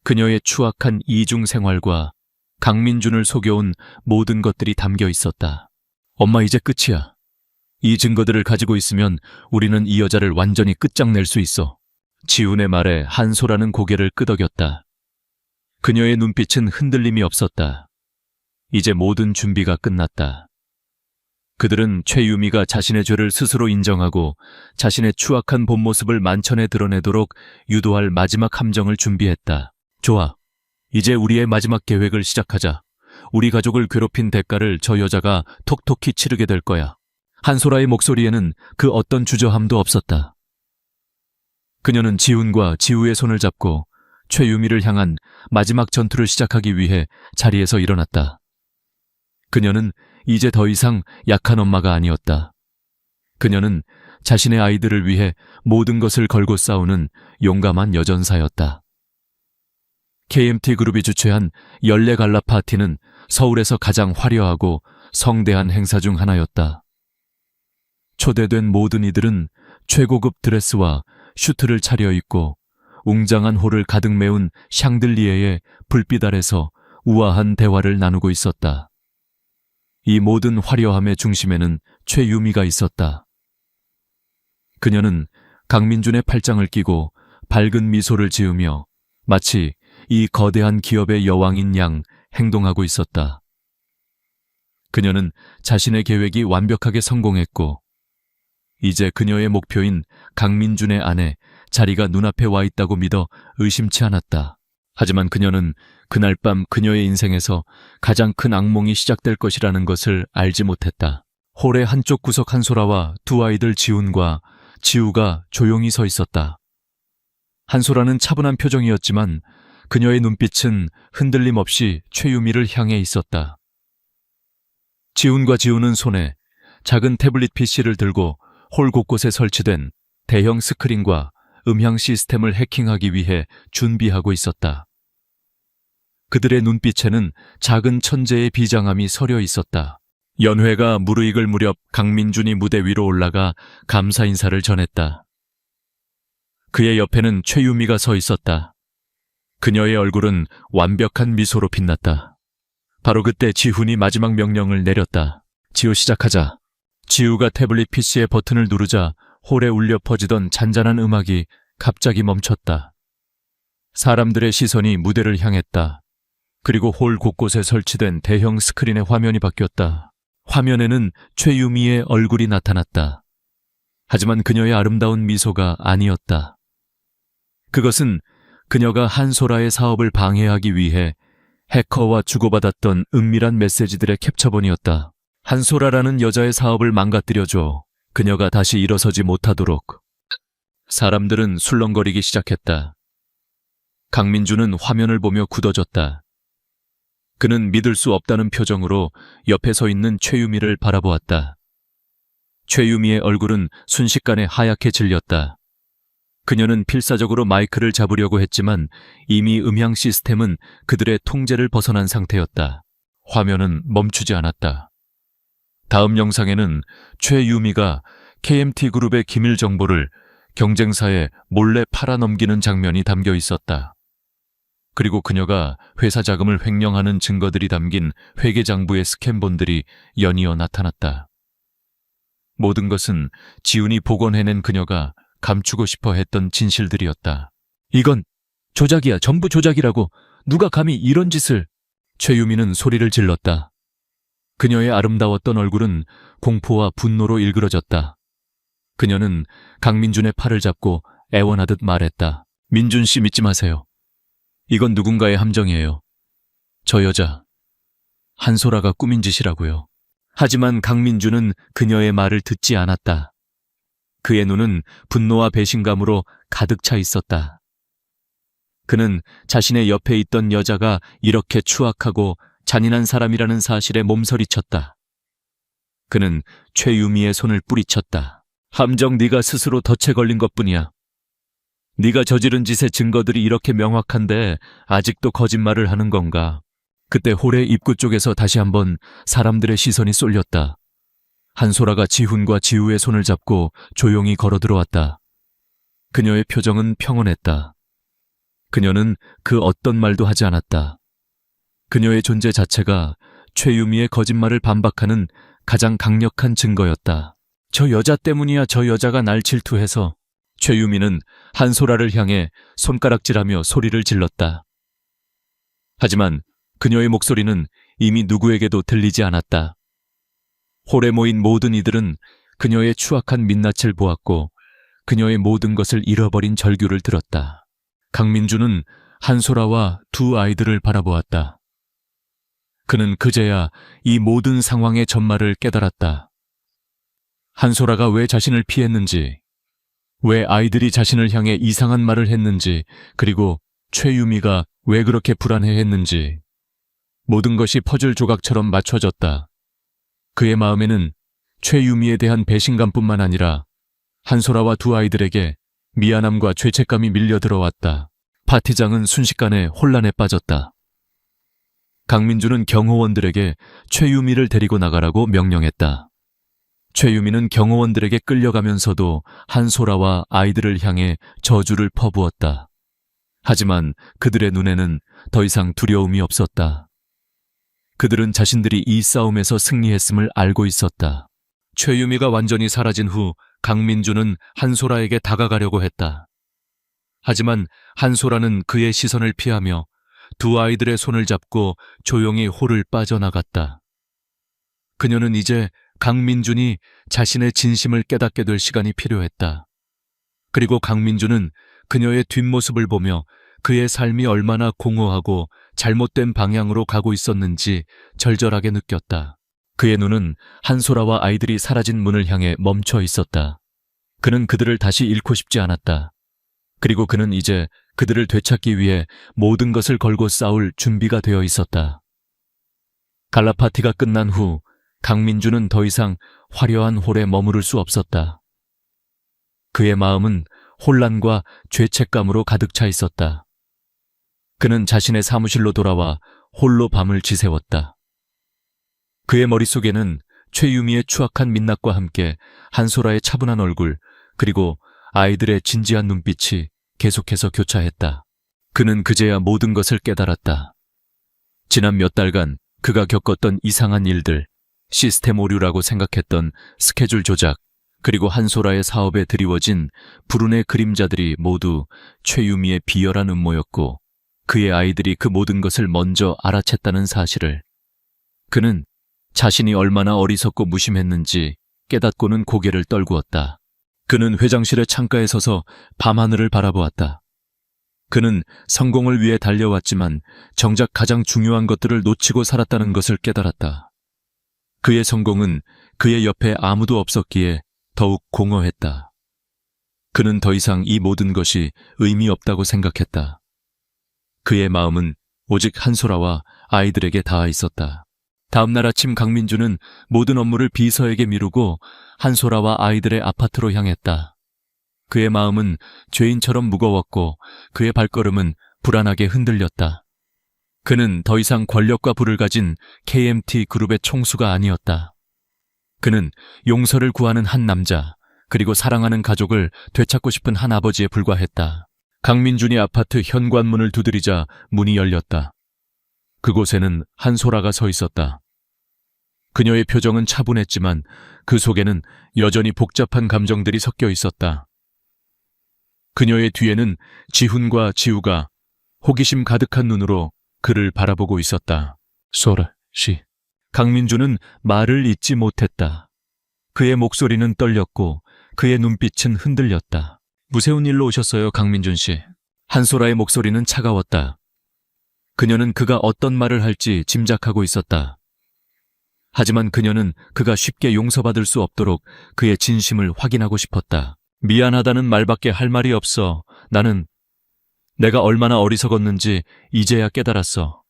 그녀의 추악한 이중 생활과 강민준을 속여온 모든 것들이 담겨 있었다. 엄마, 이제 끝이야. 이 증거들을 가지고 있으면 우리는 이 여자를 완전히 끝장낼 수 있어. 지훈의 말에 한소라는 고개를 끄덕였다. 그녀의 눈빛은 흔들림이 없었다. 이제 모든 준비가 끝났다. 그들은 최유미가 자신의 죄를 스스로 인정하고 자신의 추악한 본 모습을 만천에 드러내도록 유도할 마지막 함정을 준비했다. 좋아. 이제 우리의 마지막 계획을 시작하자. 우리 가족을 괴롭힌 대가를 저 여자가 톡톡히 치르게 될 거야. 한소라의 목소리에는 그 어떤 주저함도 없었다. 그녀는 지훈과 지우의 손을 잡고 최유미를 향한 마지막 전투를 시작하기 위해 자리에서 일어났다. 그녀는 이제 더 이상 약한 엄마가 아니었다. 그녀는 자신의 아이들을 위해 모든 것을 걸고 싸우는 용감한 여전사였다. KMT 그룹이 주최한 연례 갈라 파티는 서울에서 가장 화려하고 성대한 행사 중 하나였다. 초대된 모든 이들은 최고급 드레스와 슈트를 차려입고 웅장한 홀을 가득 메운 샹들리에의 불빛 아래서 우아한 대화를 나누고 있었다. 이 모든 화려함의 중심에는 최유미가 있었다. 그녀는 강민준의 팔짱을 끼고 밝은 미소를 지으며 마치 이 거대한 기업의 여왕인 양 행동하고 있었다. 그녀는 자신의 계획이 완벽하게 성공했고 이제 그녀의 목표인 강민준의 아내 자리가 눈앞에 와 있다고 믿어 의심치 않았다. 하지만 그녀는 그날 밤 그녀의 인생에서 가장 큰 악몽이 시작될 것이라는 것을 알지 못했다. 홀의 한쪽 구석 한소라와 두 아이들 지훈과 지우가 조용히 서 있었다. 한소라는 차분한 표정이었지만 그녀의 눈빛은 흔들림 없이 최유미를 향해 있었다. 지훈과 지우는 손에 작은 태블릿 PC를 들고 홀 곳곳에 설치된 대형 스크린과 음향 시스템을 해킹하기 위해 준비하고 있었다. 그들의 눈빛에는 작은 천재의 비장함이 서려 있었다. 연회가 무르익을 무렵 강민준이 무대 위로 올라가 감사 인사를 전했다. 그의 옆에는 최유미가 서 있었다. 그녀의 얼굴은 완벽한 미소로 빛났다. 바로 그때 지훈이 마지막 명령을 내렸다. 지우, 시작하자. 지우가 태블릿 PC의 버튼을 누르자 홀에 울려 퍼지던 잔잔한 음악이 갑자기 멈췄다. 사람들의 시선이 무대를 향했다. 그리고 홀 곳곳에 설치된 대형 스크린의 화면이 바뀌었다. 화면에는 최유미의 얼굴이 나타났다. 하지만 그녀의 아름다운 미소가 아니었다. 그것은 그녀가 한소라의 사업을 방해하기 위해 해커와 주고받았던 은밀한 메시지들의 캡처본이었다. 한소라라는 여자의 사업을 망가뜨려줘 그녀가 다시 일어서지 못하도록. 사람들은 술렁거리기 시작했다. 강민준은 화면을 보며 굳어졌다. 그는 믿을 수 없다는 표정으로 옆에 서 있는 최유미를 바라보았다. 최유미의 얼굴은 순식간에 하얗게 질렸다. 그녀는 필사적으로 마이크를 잡으려고 했지만 이미 음향 시스템은 그들의 통제를 벗어난 상태였다. 화면은 멈추지 않았다. 다음 영상에는 최유미가 KMT그룹의 기밀 정보를 경쟁사에 몰래 팔아넘기는 장면이 담겨 있었다. 그리고 그녀가 회사 자금을 횡령하는 증거들이 담긴 회계장부의 스캔본들이 연이어 나타났다. 모든 것은 지훈이 복원해낸 그녀가 감추고 싶어 했던 진실들이었다. 이건 조작이야, 전부 조작이라고. 누가 감히 이런 짓을. 최유미는 소리를 질렀다. 그녀의 아름다웠던 얼굴은 공포와 분노로 일그러졌다. 그녀는 강민준의 팔을 잡고 애원하듯 말했다. 민준 씨, 믿지 마세요. 이건 누군가의 함정이에요. 저 여자 한소라가 꾸민 짓이라고요. 하지만 강민준은 그녀의 말을 듣지 않았다. 그의 눈은 분노와 배신감으로 가득 차 있었다. 그는 자신의 옆에 있던 여자가 이렇게 추악하고 잔인한 사람이라는 사실에 몸서리쳤다. 그는 최유미의 손을 뿌리쳤다. 함정 네가 스스로 덫에 걸린 것뿐이야. 네가 저지른 짓의 증거들이 이렇게 명확한데 아직도 거짓말을 하는 건가? 그때 홀의 입구 쪽에서 다시 한번 사람들의 시선이 쏠렸다. 한소라가 지훈과 지우의 손을 잡고 조용히 걸어 들어왔다. 그녀의 표정은 평온했다. 그녀는 그 어떤 말도 하지 않았다. 그녀의 존재 자체가 최유미의 거짓말을 반박하는 가장 강력한 증거였다. 저 여자 때문이야. 저 여자가 날 질투해서. 최유미는 한소라를 향해 손가락질하며 소리를 질렀다. 하지만 그녀의 목소리는 이미 누구에게도 들리지 않았다. 홀에 모인 모든 이들은 그녀의 추악한 민낯을 보았고 그녀의 모든 것을 잃어버린 절규를 들었다. 강민주는 한소라와 두 아이들을 바라보았다. 그는 그제야 이 모든 상황의 전말을 깨달았다. 한소라가 왜 자신을 피했는지, 왜 아이들이 자신을 향해 이상한 말을 했는지, 그리고 최유미가 왜 그렇게 불안해했는지 모든 것이 퍼즐 조각처럼 맞춰졌다. 그의 마음에는 최유미에 대한 배신감뿐만 아니라 한소라와 두 아이들에게 미안함과 죄책감이 밀려 들어왔다. 파티장은 순식간에 혼란에 빠졌다. 강민주는 경호원들에게 최유미를 데리고 나가라고 명령했다. 최유미는 경호원들에게 끌려가면서도 한소라와 아이들을 향해 저주를 퍼부었다. 하지만 그들의 눈에는 더 이상 두려움이 없었다. 그들은 자신들이 이 싸움에서 승리했음을 알고 있었다. 최유미가 완전히 사라진 후 강민주는 한소라에게 다가가려고 했다. 하지만 한소라는 그의 시선을 피하며 두 아이들의 손을 잡고 조용히 홀을 빠져나갔다. 그녀는 이제 강민준이 자신의 진심을 깨닫게 될 시간이 필요했다. 그리고 강민준은 그녀의 뒷모습을 보며 그의 삶이 얼마나 공허하고 잘못된 방향으로 가고 있었는지 절절하게 느꼈다. 그의 눈은 한소라와 아이들이 사라진 문을 향해 멈춰 있었다. 그는 그들을 다시 잃고 싶지 않았다. 그리고 그는 이제 그들을 되찾기 위해 모든 것을 걸고 싸울 준비가 되어 있었다. 갈라 파티가 끝난 후 강민주는 더 이상 화려한 홀에 머무를 수 없었다. 그의 마음은 혼란과 죄책감으로 가득 차 있었다. 그는 자신의 사무실로 돌아와 홀로 밤을 지새웠다. 그의 머릿속에는 최유미의 추악한 민낯과 함께 한소라의 차분한 얼굴, 그리고 아이들의 진지한 눈빛이 계속해서 교차했다. 그는 그제야 모든 것을 깨달았다. 지난 몇 달간 그가 겪었던 이상한 일들, 시스템 오류라고 생각했던 스케줄 조작, 그리고 한소라의 사업에 드리워진 불운의 그림자들이 모두 최유미의 비열한 음모였고 그의 아이들이 그 모든 것을 먼저 알아챘다는 사실을 그는 자신이 얼마나 어리석고 무심했는지 깨닫고는 고개를 떨구었다. 그는 회장실의 창가에 서서 밤하늘을 바라보았다. 그는 성공을 위해 달려왔지만 정작 가장 중요한 것들을 놓치고 살았다는 것을 깨달았다. 그의 성공은 그의 옆에 아무도 없었기에 더욱 공허했다. 그는 더 이상 이 모든 것이 의미 없다고 생각했다. 그의 마음은 오직 한소라와 아이들에게 닿아 있었다. 다음 날 아침 강민주는 모든 업무를 비서에게 미루고 한소라와 아이들의 아파트로 향했다. 그의 마음은 죄인처럼 무거웠고 그의 발걸음은 불안하게 흔들렸다. 그는 더 이상 권력과 부를 가진 KMT 그룹의 총수가 아니었다. 그는 용서를 구하는 한 남자, 그리고 사랑하는 가족을 되찾고 싶은 한 아버지에 불과했다. 강민준이 아파트 현관문을 두드리자 문이 열렸다. 그곳에는 한소라가 서 있었다. 그녀의 표정은 차분했지만 그 속에는 여전히 복잡한 감정들이 섞여 있었다. 그녀의 뒤에는 지훈과 지우가 호기심 가득한 눈으로 그를 바라보고 있었다. 소라 씨. 강민주는 말을 잇지 못했다. 그의 목소리는 떨렸고 그의 눈빛은 흔들렸다. 무세운 일로 오셨어요, 강민준 씨. 한소라의 목소리는 차가웠다. 그녀는 그가 어떤 말을 할지 짐작하고 있었다. 하지만 그녀는 그가 쉽게 용서받을 수 없도록 그의 진심을 확인하고 싶었다. 미안하다는 말밖에 할 말이 없어. 내가 얼마나 어리석었는지 이제야 깨달았어.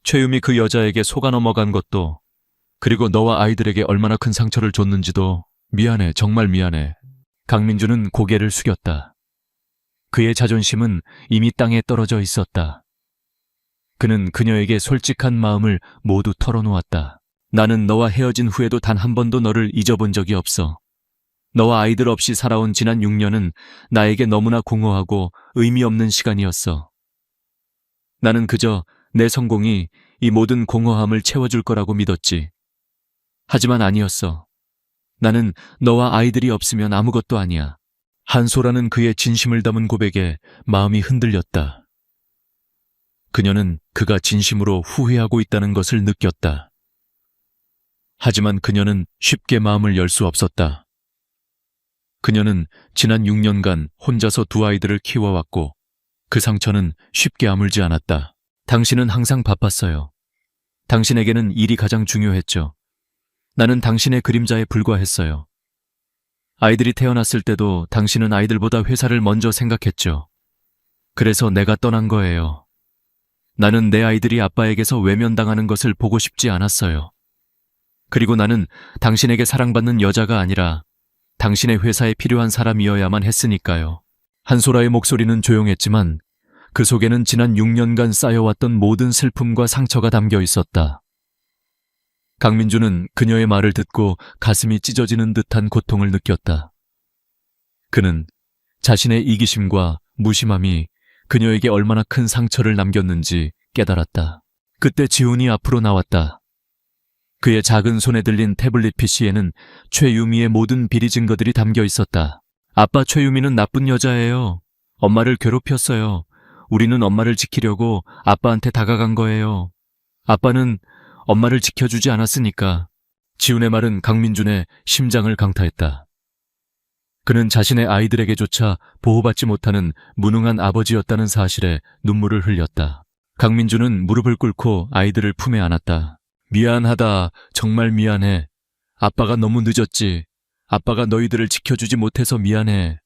최유미 그 여자에게 속아 넘어간 것도, 그리고 너와 아이들에게 얼마나 큰 상처를 줬는지도 미안해, 정말 미안해. 강민주는 고개를 숙였다. 그의 자존심은 이미 땅에 떨어져 있었다. 그는 그녀에게 솔직한 마음을 모두 털어놓았다. 나는 너와 헤어진 후에도 단 한 번도 너를 잊어본 적이 없어. 너와 아이들 없이 살아온 지난 6년은 나에게 너무나 공허하고 의미 없는 시간이었어. 나는 그저 내 성공이 이 모든 공허함을 채워줄 거라고 믿었지. 하지만 아니었어. 나는 너와 아이들이 없으면 아무것도 아니야. 한소라는 그의 진심을 담은 고백에 마음이 흔들렸다. 그녀는 그가 진심으로 후회하고 있다는 것을 느꼈다. 하지만 그녀는 쉽게 마음을 열 수 없었다. 그녀는 지난 6년간 혼자서 두 아이들을 키워왔고 그 상처는 쉽게 아물지 않았다. 당신은 항상 바빴어요. 당신에게는 일이 가장 중요했죠. 나는 당신의 그림자에 불과했어요. 아이들이 태어났을 때도 당신은 아이들보다 회사를 먼저 생각했죠. 그래서 내가 떠난 거예요. 나는 내 아이들이 아빠에게서 외면당하는 것을 보고 싶지 않았어요. 그리고 나는 당신에게 사랑받는 여자가 아니라 당신의 회사에 필요한 사람이어야만 했으니까요. 한소라의 목소리는 조용했지만 그 속에는 지난 6년간 쌓여왔던 모든 슬픔과 상처가 담겨 있었다. 강민주는 그녀의 말을 듣고 가슴이 찢어지는 듯한 고통을 느꼈다. 그는 자신의 이기심과 무심함이 그녀에게 얼마나 큰 상처를 남겼는지 깨달았다. 그때 지훈이 앞으로 나왔다. 그의 작은 손에 들린 태블릿 PC에는 최유미의 모든 비리 증거들이 담겨 있었다. 아빠, 최유미는 나쁜 여자예요. 엄마를 괴롭혔어요. 우리는 엄마를 지키려고 아빠한테 다가간 거예요. 아빠는 엄마를 지켜주지 않았으니까. 지훈의 말은 강민준의 심장을 강타했다. 그는 자신의 아이들에게조차 보호받지 못하는 무능한 아버지였다는 사실에 눈물을 흘렸다. 강민준은 무릎을 꿇고 아이들을 품에 안았다. 미안하다. 정말 미안해. 아빠가 너무 늦었지. 아빠가 너희들을 지켜주지 못해서 미안해.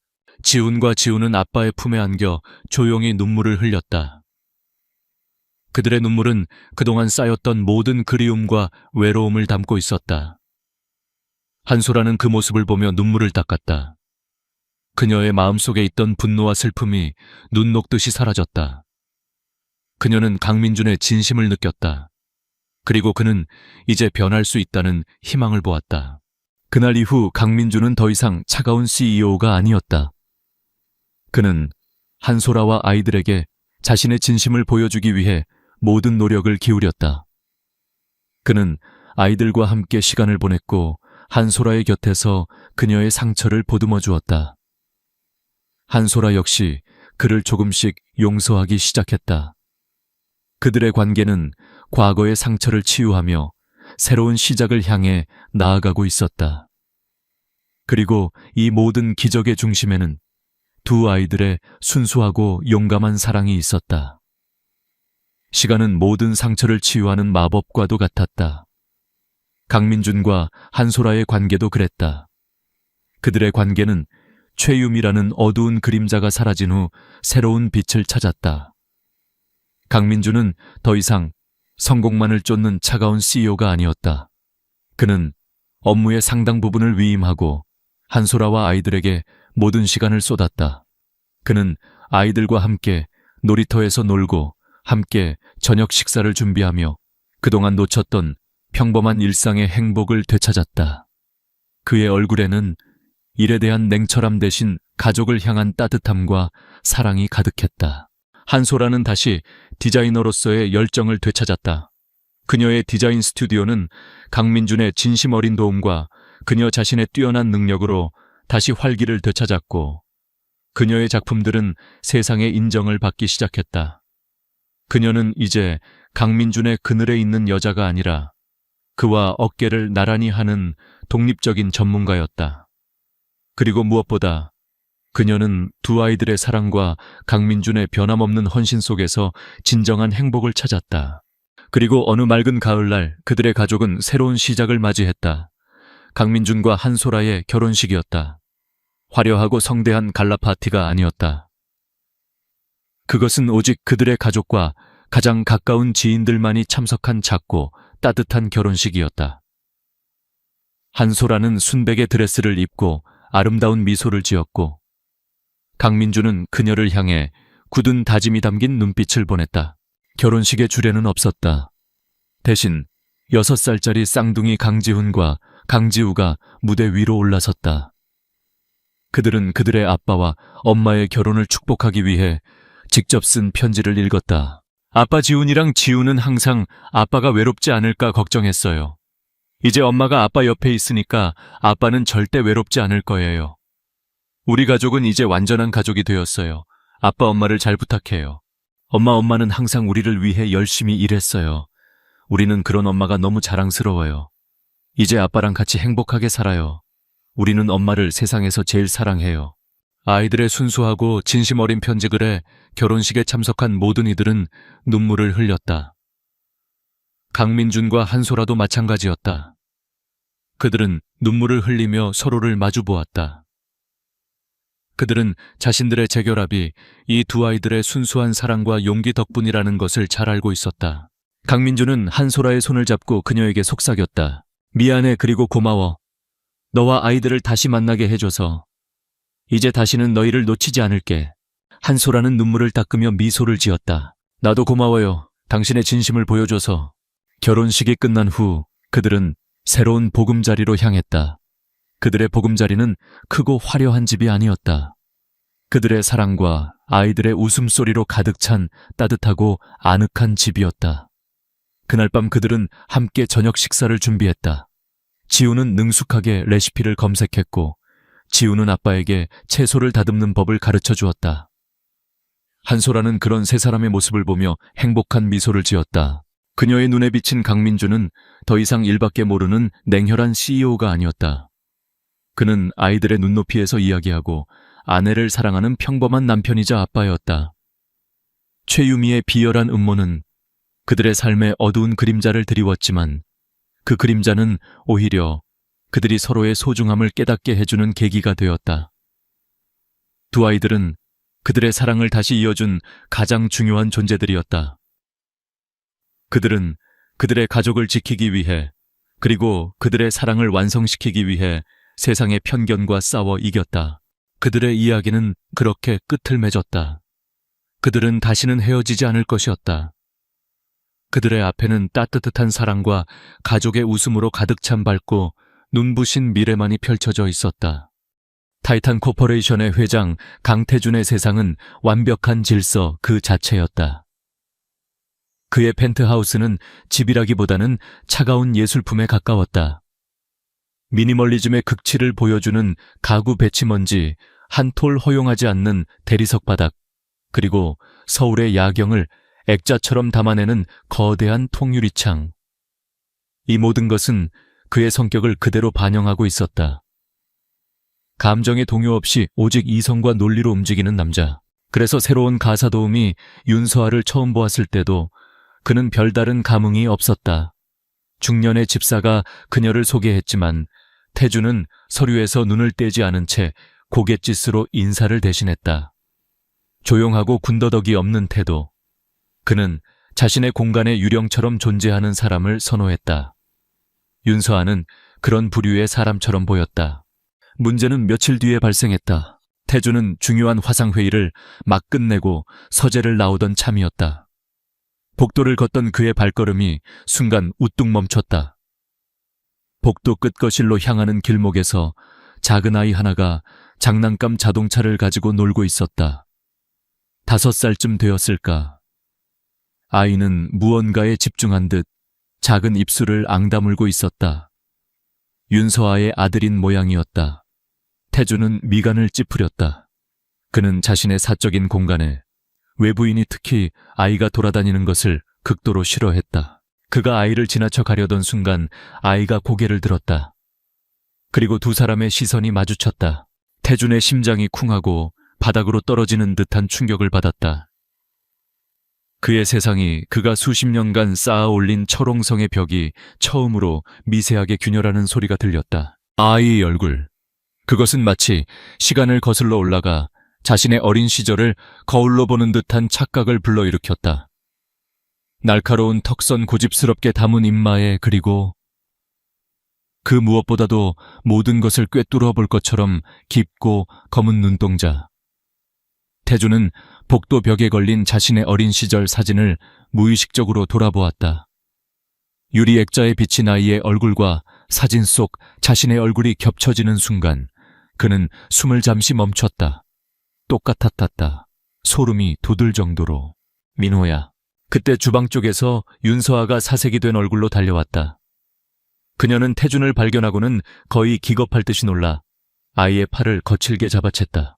지훈과 지훈은 아빠의 품에 안겨 조용히 눈물을 흘렸다. 그들의 눈물은 그동안 쌓였던 모든 그리움과 외로움을 담고 있었다. 한소라는 그 모습을 보며 눈물을 닦았다. 그녀의 마음속에 있던 분노와 슬픔이 눈 녹듯이 사라졌다. 그녀는 강민준의 진심을 느꼈다. 그리고 그는 이제 변할 수 있다는 희망을 보았다. 그날 이후 강민준은 더 이상 차가운 CEO가 아니었다. 그는 한소라와 아이들에게 자신의 진심을 보여주기 위해 모든 노력을 기울였다. 그는 아이들과 함께 시간을 보냈고 한소라의 곁에서 그녀의 상처를 보듬어 주었다. 한소라 역시 그를 조금씩 용서하기 시작했다. 그들의 관계는 과거의 상처를 치유하며 새로운 시작을 향해 나아가고 있었다. 그리고 이 모든 기적의 중심에는 두 아이들의 순수하고 용감한 사랑이 있었다. 시간은 모든 상처를 치유하는 마법과도 같았다. 강민준과 한소라의 관계도 그랬다. 그들의 관계는 최유미라는 어두운 그림자가 사라진 후 새로운 빛을 찾았다. 강민준은 더 이상 성공만을 쫓는 차가운 CEO가 아니었다. 그는 업무의 상당 부분을 위임하고 한소라와 아이들에게 모든 시간을 쏟았다. 그는 아이들과 함께 놀이터에서 놀고 함께 저녁 식사를 준비하며 그동안 놓쳤던 평범한 일상의 행복을 되찾았다. 그의 얼굴에는 일에 대한 냉철함 대신 가족을 향한 따뜻함과 사랑이 가득했다. 한소라는 다시 디자이너로서의 열정을 되찾았다. 그녀의 디자인 스튜디오는 강민준의 진심 어린 도움과 그녀 자신의 뛰어난 능력으로 다시 활기를 되찾았고 그녀의 작품들은 세상의 인정을 받기 시작했다. 그녀는 이제 강민준의 그늘에 있는 여자가 아니라 그와 어깨를 나란히 하는 독립적인 전문가였다. 그리고 무엇보다 그녀는 두 아이들의 사랑과 강민준의 변함없는 헌신 속에서 진정한 행복을 찾았다. 그리고 어느 맑은 가을날 그들의 가족은 새로운 시작을 맞이했다. 강민준과 한소라의 결혼식이었다. 화려하고 성대한 갈라 파티가 아니었다. 그것은 오직 그들의 가족과 가장 가까운 지인들만이 참석한 작고 따뜻한 결혼식이었다. 한소라는 순백의 드레스를 입고 아름다운 미소를 지었고, 강민주는 그녀를 향해 굳은 다짐이 담긴 눈빛을 보냈다. 결혼식에 주례는 없었다. 대신 6살짜리 쌍둥이 강지훈과 강지우가 무대 위로 올라섰다. 그들은 그들의 아빠와 엄마의 결혼을 축복하기 위해 직접 쓴 편지를 읽었다. 아빠 지훈이랑 지우는 항상 아빠가 외롭지 않을까 걱정했어요. 이제 엄마가 아빠 옆에 있으니까 아빠는 절대 외롭지 않을 거예요. 우리 가족은 이제 완전한 가족이 되었어요. 아빠 엄마를 잘 부탁해요. 엄마는 항상 우리를 위해 열심히 일했어요. 우리는 그런 엄마가 너무 자랑스러워요. 이제 아빠랑 같이 행복하게 살아요. 우리는 엄마를 세상에서 제일 사랑해요. 아이들의 순수하고 진심 어린 편지글에 결혼식에 참석한 모든 이들은 눈물을 흘렸다. 강민준과 한소라도 마찬가지였다. 그들은 눈물을 흘리며 서로를 마주 보았다. 그들은 자신들의 재결합이 이 두 아이들의 순수한 사랑과 용기 덕분이라는 것을 잘 알고 있었다. 강민주는 한소라의 손을 잡고 그녀에게 속삭였다. 미안해, 그리고 고마워. 너와 아이들을 다시 만나게 해줘서. 이제 다시는 너희를 놓치지 않을게. 한소라는 눈물을 닦으며 미소를 지었다. 나도 고마워요. 당신의 진심을 보여줘서. 결혼식이 끝난 후 그들은 새로운 보금자리로 향했다. 그들의 보금자리는 크고 화려한 집이 아니었다. 그들의 사랑과 아이들의 웃음소리로 가득 찬 따뜻하고 아늑한 집이었다. 그날 밤 그들은 함께 저녁 식사를 준비했다. 지우는 능숙하게 레시피를 검색했고, 지우는 아빠에게 채소를 다듬는 법을 가르쳐 주었다. 한소라는 그런 세 사람의 모습을 보며 행복한 미소를 지었다. 그녀의 눈에 비친 강민주는 더 이상 일밖에 모르는 냉혈한 CEO가 아니었다. 그는 아이들의 눈높이에서 이야기하고 아내를 사랑하는 평범한 남편이자 아빠였다. 최유미의 비열한 음모는 그들의 삶에 어두운 그림자를 드리웠지만 그 그림자는 오히려 그들이 서로의 소중함을 깨닫게 해주는 계기가 되었다. 두 아이들은 그들의 사랑을 다시 이어준 가장 중요한 존재들이었다. 그들은 그들의 가족을 지키기 위해, 그리고 그들의 사랑을 완성시키기 위해 세상의 편견과 싸워 이겼다. 그들의 이야기는 그렇게 끝을 맺었다. 그들은 다시는 헤어지지 않을 것이었다. 그들의 앞에는 따뜻한 사랑과 가족의 웃음으로 가득 찬 밝고 눈부신 미래만이 펼쳐져 있었다. 타이탄 코퍼레이션의 회장 강태준의 세상은 완벽한 질서 그 자체였다. 그의 펜트하우스는 집이라기보다는 차가운 예술품에 가까웠다. 미니멀리즘의 극치를 보여주는 가구 배치먼지, 한 톨 허용하지 않는 대리석 바닥, 그리고 서울의 야경을 액자처럼 담아내는 거대한 통유리창. 이 모든 것은 그의 성격을 그대로 반영하고 있었다. 감정의 동요 없이 오직 이성과 논리로 움직이는 남자. 그래서 새로운 가사 도우미 윤서아를 처음 보았을 때도 그는 별다른 감흥이 없었다. 중년의 집사가 그녀를 소개했지만 태주는 서류에서 눈을 떼지 않은 채 고갯짓으로 인사를 대신했다. 조용하고 군더더기 없는 태도. 그는 자신의 공간의 유령처럼 존재하는 사람을 선호했다. 윤서아는 그런 부류의 사람처럼 보였다. 문제는 며칠 뒤에 발생했다. 태주는 중요한 화상회의를 막 끝내고 서재를 나오던 참이었다. 복도를 걷던 그의 발걸음이 순간 우뚝 멈췄다. 복도 끝거실로 향하는 길목에서 작은 아이 하나가 장난감 자동차를 가지고 놀고 있었다. 5살쯤 되었을까. 아이는 무언가에 집중한 듯 작은 입술을 앙다물고 있었다. 윤서아의 아들인 모양이었다. 태주는 미간을 찌푸렸다. 그는 자신의 사적인 공간에 외부인이 특히 아이가 돌아다니는 것을 극도로 싫어했다. 그가 아이를 지나쳐 가려던 순간 아이가 고개를 들었다. 그리고 두 사람의 시선이 마주쳤다. 태준의 심장이 쿵하고 바닥으로 떨어지는 듯한 충격을 받았다. 그의 세상이 그가 수십 년간 쌓아 올린 철옹성의 벽이 처음으로 미세하게 균열하는 소리가 들렸다. 아이의 얼굴. 그것은 마치 시간을 거슬러 올라가 자신의 어린 시절을 거울로 보는 듯한 착각을 불러일으켰다. 날카로운 턱선 고집스럽게 담은 입마에, 그리고 그 무엇보다도 모든 것을 꿰뚫어 볼 것처럼 깊고 검은 눈동자. 태주는 복도 벽에 걸린 자신의 어린 시절 사진을 무의식적으로 돌아보았다. 유리 액자에 비친 아이의 얼굴과 사진 속 자신의 얼굴이 겹쳐지는 순간 그는 숨을 잠시 멈췄다. 똑같았다. 소름이 돋을 정도로. 민호야. 그때 주방 쪽에서 윤서아가 사색이 된 얼굴로 달려왔다. 그녀는 태준을 발견하고는 거의 기겁할 듯이 놀라 아이의 팔을 거칠게 잡아챘다.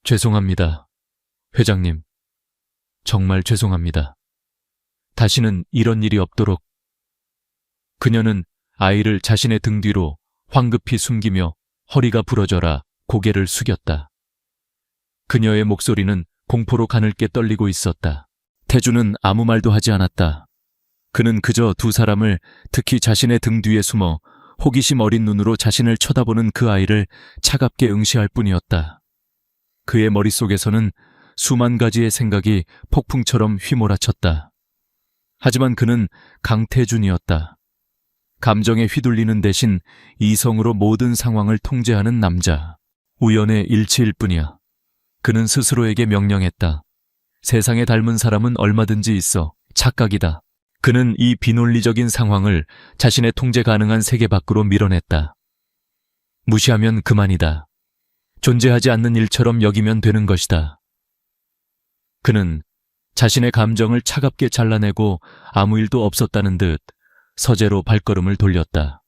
죄송합니다. 회장님. 정말 죄송합니다. 다시는 이런 일이 없도록. 그녀는 아이를 자신의 등 뒤로 황급히 숨기며 허리가 부러져라 고개를 숙였다. 그녀의 목소리는 공포로 가늘게 떨리고 있었다. 태주는 아무 말도 하지 않았다. 그는 그저 두 사람을, 특히 자신의 등 뒤에 숨어 호기심 어린 눈으로 자신을 쳐다보는 그 아이를 차갑게 응시할 뿐이었다. 그의 머릿속에서는 수만 가지의 생각이 폭풍처럼 휘몰아쳤다. 하지만 그는 강태준이었다. 감정에 휘둘리는 대신 이성으로 모든 상황을 통제하는 남자. 우연의 일치일 뿐이야. 그는 스스로에게 명령했다. 세상에 닮은 사람은 얼마든지 있어. 착각이다. 그는 이 비논리적인 상황을 자신의 통제 가능한 세계 밖으로 밀어냈다. 무시하면 그만이다. 존재하지 않는 일처럼 여기면 되는 것이다. 그는 자신의 감정을 차갑게 잘라내고 아무 일도 없었다는 듯 서재로 발걸음을 돌렸다.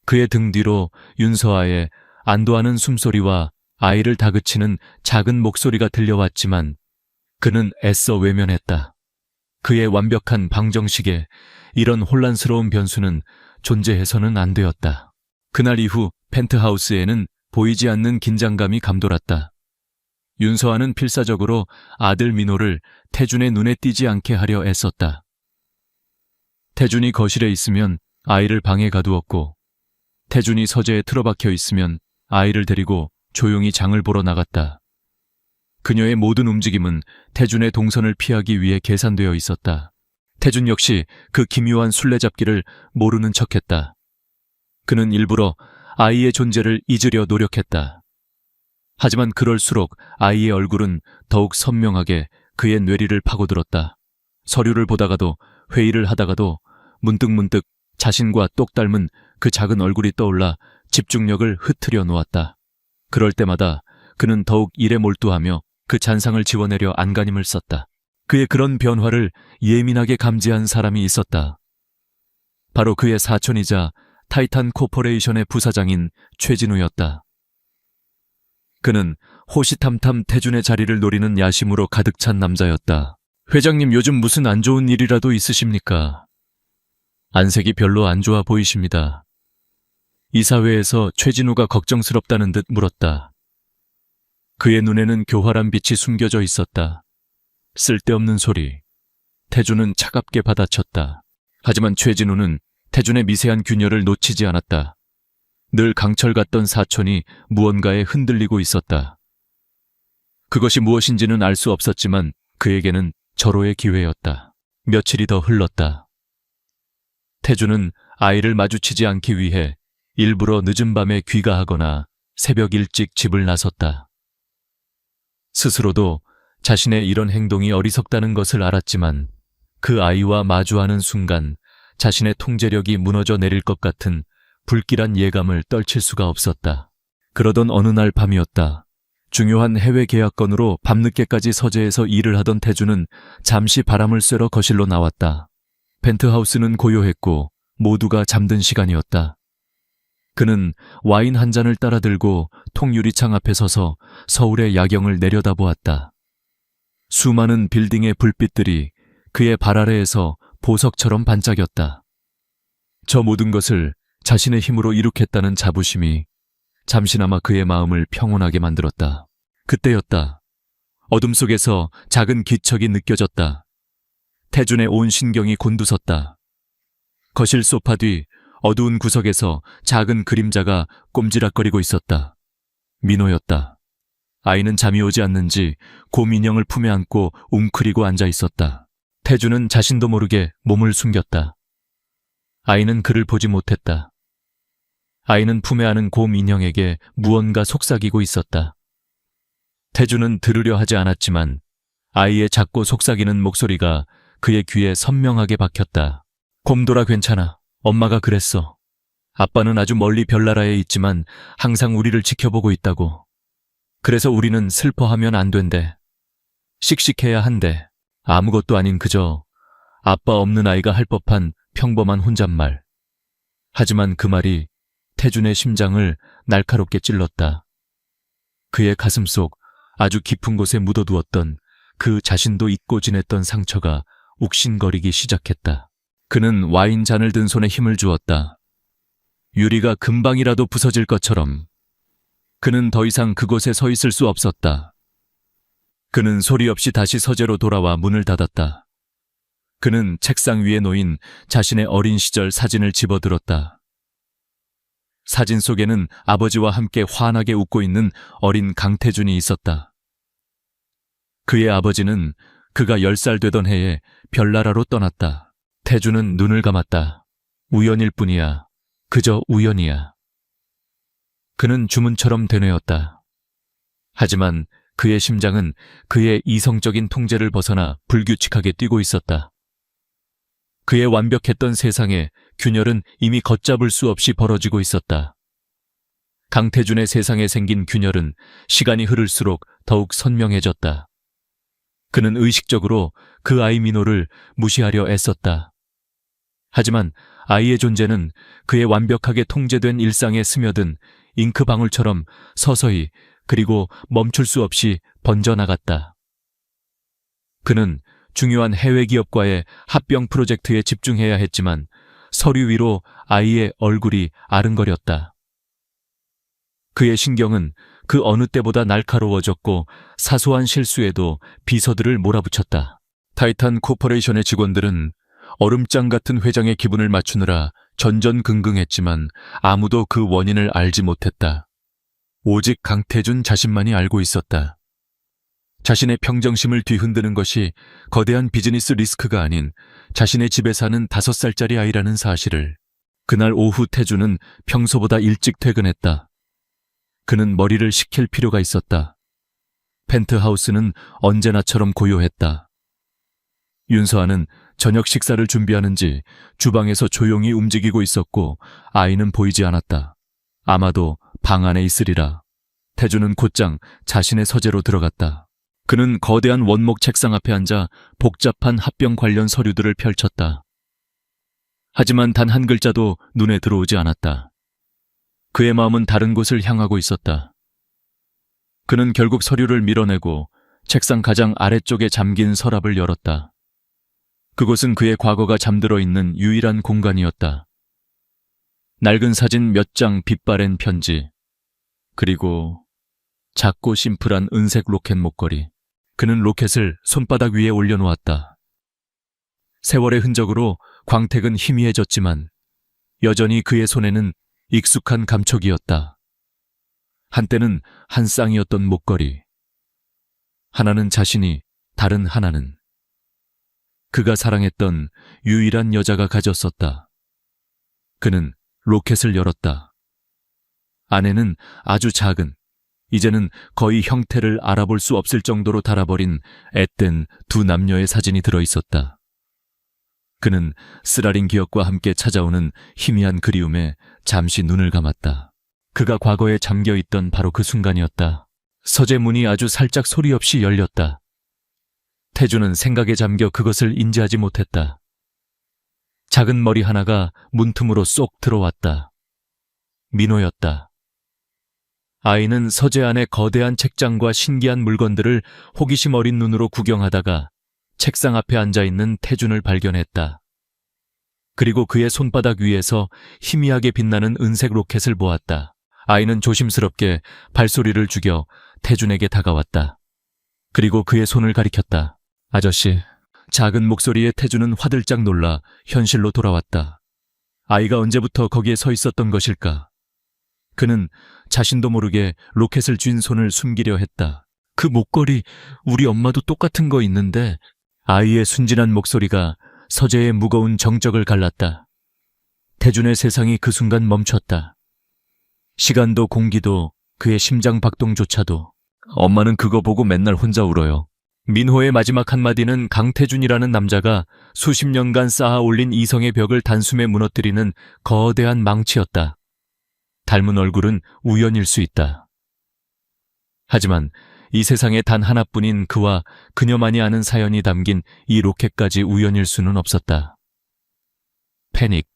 그의 등 뒤로 윤서아의 안도하는 숨소리와 아이를 다그치는 작은 목소리가 들려왔지만 그는 애써 외면했다. 그의 완벽한 방정식에 이런 혼란스러운 변수는 존재해서는 안 되었다. 그날 이후 펜트하우스에는 보이지 않는 긴장감이 감돌았다. 윤서아는 필사적으로 아들 민호를 태준의 눈에 띄지 않게 하려 애썼다. 태준이 거실에 있으면 아이를 방에 가두었고 태준이 서재에 틀어박혀 있으면 아이를 데리고 조용히 장을 보러 나갔다. 그녀의 모든 움직임은 태준의 동선을 피하기 위해 계산되어 있었다. 태준 역시 그 기묘한 술래잡기를 모르는 척했다. 그는 일부러 아이의 존재를 잊으려 노력했다. 하지만 그럴수록 아이의 얼굴은 더욱 선명하게 그의 뇌리를 파고들었다. 서류를 보다가도 회의를 하다가도 문득문득 자신과 똑 닮은 그 작은 얼굴이 떠올라 집중력을 흐트려 놓았다. 그럴 때마다 그는 더욱 일에 몰두하며 그 잔상을 지워내려 안간힘을 썼다. 그의 그런 변화를 예민하게 감지한 사람이 있었다. 바로 그의 사촌이자 타이탄 코퍼레이션의 부사장인 최진우였다. 그는 호시탐탐 태준의 자리를 노리는 야심으로 가득 찬 남자였다. 회장님, 요즘 무슨 안 좋은 일이라도 있으십니까? 안색이 별로 안 좋아 보이십니다. 이사회에서 최진우가 걱정스럽다는 듯 물었다. 그의 눈에는 교활한 빛이 숨겨져 있었다. 쓸데없는 소리. 태준은 차갑게 받아쳤다. 하지만 최진우는 태준의 미세한 균열을 놓치지 않았다. 늘 강철 같던 사촌이 무언가에 흔들리고 있었다. 그것이 무엇인지는 알 수 없었지만 그에게는 절호의 기회였다. 며칠이 더 흘렀다. 태준은 아이를 마주치지 않기 위해 일부러 늦은 밤에 귀가하거나 새벽 일찍 집을 나섰다. 스스로도 자신의 이런 행동이 어리석다는 것을 알았지만 그 아이와 마주하는 순간 자신의 통제력이 무너져 내릴 것 같은 불길한 예감을 떨칠 수가 없었다. 그러던 어느 날 밤이었다. 중요한 해외 계약 건으로 밤늦게까지 서재에서 일을 하던 태준은 잠시 바람을 쐬러 거실로 나왔다. 펜트하우스는 고요했고 모두가 잠든 시간이었다. 그는 와인 한 잔을 따라 들고 통유리창 앞에 서서 서울의 야경을 내려다보았다. 수많은 빌딩의 불빛들이 그의 발 아래에서 보석처럼 반짝였다. 저 모든 것을 자신의 힘으로 이룩했다는 자부심이 잠시나마 그의 마음을 평온하게 만들었다. 그때였다. 어둠 속에서 작은 기척이 느껴졌다. 태준의 온 신경이 곤두섰다. 거실 소파 뒤 어두운 구석에서 작은 그림자가 꼼지락거리고 있었다. 민호였다. 아이는 잠이 오지 않는지 곰 인형을 품에 안고 웅크리고 앉아 있었다. 태준은 자신도 모르게 몸을 숨겼다. 아이는 그를 보지 못했다. 아이는 품에 안은 곰 인형에게 무언가 속삭이고 있었다. 태주는 들으려 하지 않았지만 아이의 작고 속삭이는 목소리가 그의 귀에 선명하게 박혔다. 곰돌아 괜찮아. 엄마가 그랬어. 아빠는 아주 멀리 별나라에 있지만 항상 우리를 지켜보고 있다고. 그래서 우리는 슬퍼하면 안 된대. 씩씩해야 한대. 아무것도 아닌 그저 아빠 없는 아이가 할 법한 평범한 혼잣말. 하지만 그 말이 태준의 심장을 날카롭게 찔렀다. 그의 가슴 속 아주 깊은 곳에 묻어두었던 그 자신도 잊고 지냈던 상처가 욱신거리기 시작했다. 그는 와인잔을 든 손에 힘을 주었다. 유리가 금방이라도 부서질 것처럼. 그는 더 이상 그곳에 서 있을 수 없었다. 그는 소리 없이 다시 서재로 돌아와 문을 닫았다. 그는 책상 위에 놓인 자신의 어린 시절 사진을 집어들었다. 사진 속에는 아버지와 함께 환하게 웃고 있는 어린 강태준이 있었다. 그의 아버지는 그가 10살 되던 해에 별나라로 떠났다. 태준은 눈을 감았다. 우연일 뿐이야. 그저 우연이야. 그는 주문처럼 되뇌었다. 하지만 그의 심장은 그의 이성적인 통제를 벗어나 불규칙하게 뛰고 있었다. 그의 완벽했던 세상에 균열은 이미 걷잡을 수 없이 벌어지고 있었다. 강태준의 세상에 생긴 균열은 시간이 흐를수록 더욱 선명해졌다. 그는 의식적으로 그 아이 민호를 무시하려 애썼다. 하지만 아이의 존재는 그의 완벽하게 통제된 일상에 스며든 잉크방울처럼 서서히 그리고 멈출 수 없이 번져나갔다. 그는 중요한 해외 기업과의 합병 프로젝트에 집중해야 했지만 서류 위로 아이의 얼굴이 아른거렸다. 그의 신경은 그 어느 때보다 날카로워졌고 사소한 실수에도 비서들을 몰아붙였다. 타이탄 코퍼레이션의 직원들은 얼음장 같은 회장의 기분을 맞추느라 전전긍긍했지만 아무도 그 원인을 알지 못했다. 오직 강태준 자신만이 알고 있었다. 자신의 평정심을 뒤흔드는 것이 거대한 비즈니스 리스크가 아닌 자신의 집에 사는 5살짜리 아이라는 사실을. 그날 오후 태준은 평소보다 일찍 퇴근했다. 그는 머리를 식힐 필요가 있었다. 펜트하우스는 언제나처럼 고요했다. 윤서아는 저녁 식사를 준비하는지 주방에서 조용히 움직이고 있었고 아이는 보이지 않았다. 아마도 방 안에 있으리라. 태준은 곧장 자신의 서재로 들어갔다. 그는 거대한 원목 책상 앞에 앉아 복잡한 합병 관련 서류들을 펼쳤다. 하지만 단 한 글자도 눈에 들어오지 않았다. 그의 마음은 다른 곳을 향하고 있었다. 그는 결국 서류를 밀어내고 책상 가장 아래쪽에 잠긴 서랍을 열었다. 그곳은 그의 과거가 잠들어 있는 유일한 공간이었다. 낡은 사진 몇 장 빛바랜 편지, 그리고 작고 심플한 은색 로켓 목걸이. 그는 로켓을 손바닥 위에 올려놓았다. 세월의 흔적으로 광택은 희미해졌지만 여전히 그의 손에는 익숙한 감촉이었다. 한때는 한 쌍이었던 목걸이. 하나는 자신이, 다른 하나는 그가 사랑했던 유일한 여자가 가졌었다. 그는 로켓을 열었다. 안에는 아주 작은, 이제는 거의 형태를 알아볼 수 없을 정도로 닳아버린 앳된 두 남녀의 사진이 들어있었다. 그는 쓰라린 기억과 함께 찾아오는 희미한 그리움에 잠시 눈을 감았다. 그가 과거에 잠겨있던 바로 그 순간이었다. 서재 문이 아주 살짝 소리 없이 열렸다. 태준은 생각에 잠겨 그것을 인지하지 못했다. 작은 머리 하나가 문틈으로 쏙 들어왔다. 민호였다. 아이는 서재 안의 거대한 책장과 신기한 물건들을 호기심 어린 눈으로 구경하다가 책상 앞에 앉아있는 태준을 발견했다. 그리고 그의 손바닥 위에서 희미하게 빛나는 은색 로켓을 보았다. 아이는 조심스럽게 발소리를 죽여 태준에게 다가왔다. 그리고 그의 손을 가리켰다. 아저씨. 작은 목소리에 태준은 화들짝 놀라 현실로 돌아왔다. 아이가 언제부터 거기에 서 있었던 것일까? 그는 자신도 모르게 로켓을 쥔 손을 숨기려 했다. 그 목걸이 우리 엄마도 똑같은 거 있는데. 아이의 순진한 목소리가 서재의 무거운 정적을 갈랐다. 태준의 세상이 그 순간 멈췄다. 시간도 공기도 그의 심장 박동조차도. 엄마는 그거 보고 맨날 혼자 울어요. 민호의 마지막 한마디는 강태준이라는 남자가 수십 년간 쌓아 올린 이성의 벽을 단숨에 무너뜨리는 거대한 망치였다. 닮은 얼굴은 우연일 수 있다. 하지만 이 세상에 단 하나뿐인 그와 그녀만이 아는 사연이 담긴 이 로켓까지 우연일 수는 없었다. 패닉.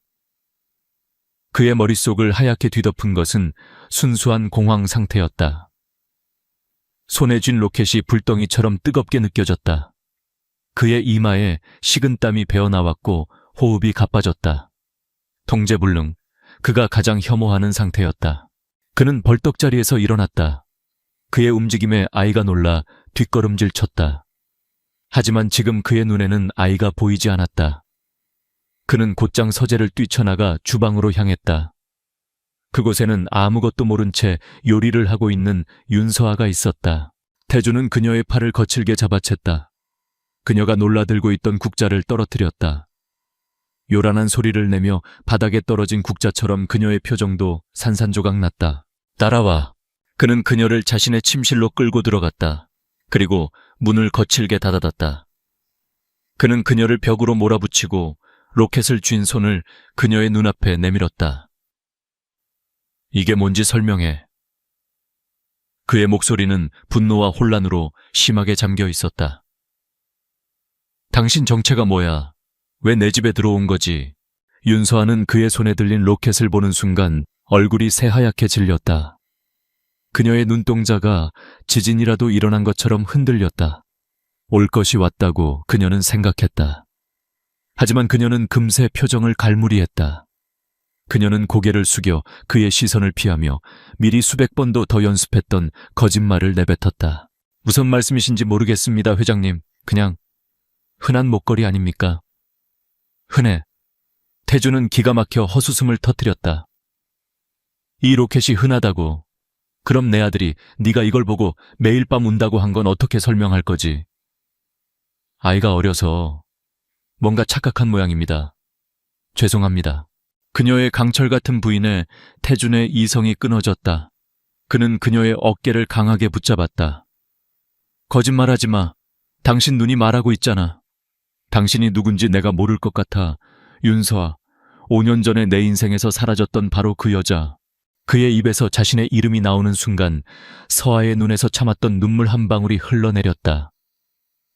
그의 머릿속을 하얗게 뒤덮은 것은 순수한 공황 상태였다. 손에 쥔 로켓이 불덩이처럼 뜨겁게 느껴졌다. 그의 이마에 식은땀이 배어나왔고 호흡이 가빠졌다. 통제불능, 그가 가장 혐오하는 상태였다. 그는 벌떡 자리에서 일어났다. 그의 움직임에 아이가 놀라 뒷걸음질 쳤다. 하지만 지금 그의 눈에는 아이가 보이지 않았다. 그는 곧장 서재를 뛰쳐나가 주방으로 향했다. 그곳에는 아무것도 모른 채 요리를 하고 있는 윤서아가 있었다. 태준은 그녀의 팔을 거칠게 잡아챘다. 그녀가 놀라들고 있던 국자를 떨어뜨렸다. 요란한 소리를 내며 바닥에 떨어진 국자처럼 그녀의 표정도 산산조각 났다. 따라와. 그는 그녀를 자신의 침실로 끌고 들어갔다. 그리고 문을 거칠게 닫아뒀다. 그는 그녀를 벽으로 몰아붙이고 로켓을 쥔 손을 그녀의 눈앞에 내밀었다. 이게 뭔지 설명해. 그의 목소리는 분노와 혼란으로 심하게 잠겨 있었다. 당신 정체가 뭐야? 왜 내 집에 들어온 거지? 윤서아는 그의 손에 들린 로켓을 보는 순간 얼굴이 새하얗게 질렸다. 그녀의 눈동자가 지진이라도 일어난 것처럼 흔들렸다. 올 것이 왔다고 그녀는 생각했다. 하지만 그녀는 금세 표정을 갈무리했다. 그녀는 고개를 숙여 그의 시선을 피하며 미리 수백 번도 더 연습했던 거짓말을 내뱉었다. 무슨 말씀이신지 모르겠습니다, 회장님. 그냥 흔한 목걸이 아닙니까? 흔해. 태준은 기가 막혀 헛웃음을 터뜨렸다. 이 로켓이 흔하다고. 그럼 내 아들이 네가 이걸 보고 매일 밤 운다고 한 건 어떻게 설명할 거지? 아이가 어려서 뭔가 착각한 모양입니다. 죄송합니다. 그녀의 강철 같은 부인에 태준의 이성이 끊어졌다. 그는 그녀의 어깨를 강하게 붙잡았다. 거짓말하지 마. 당신 눈이 말하고 있잖아. 당신이 누군지 내가 모를 것 같아. 윤서아, 5년 전에 내 인생에서 사라졌던 바로 그 여자. 그의 입에서 자신의 이름이 나오는 순간 서아의 눈에서 참았던 눈물 한 방울이 흘러내렸다.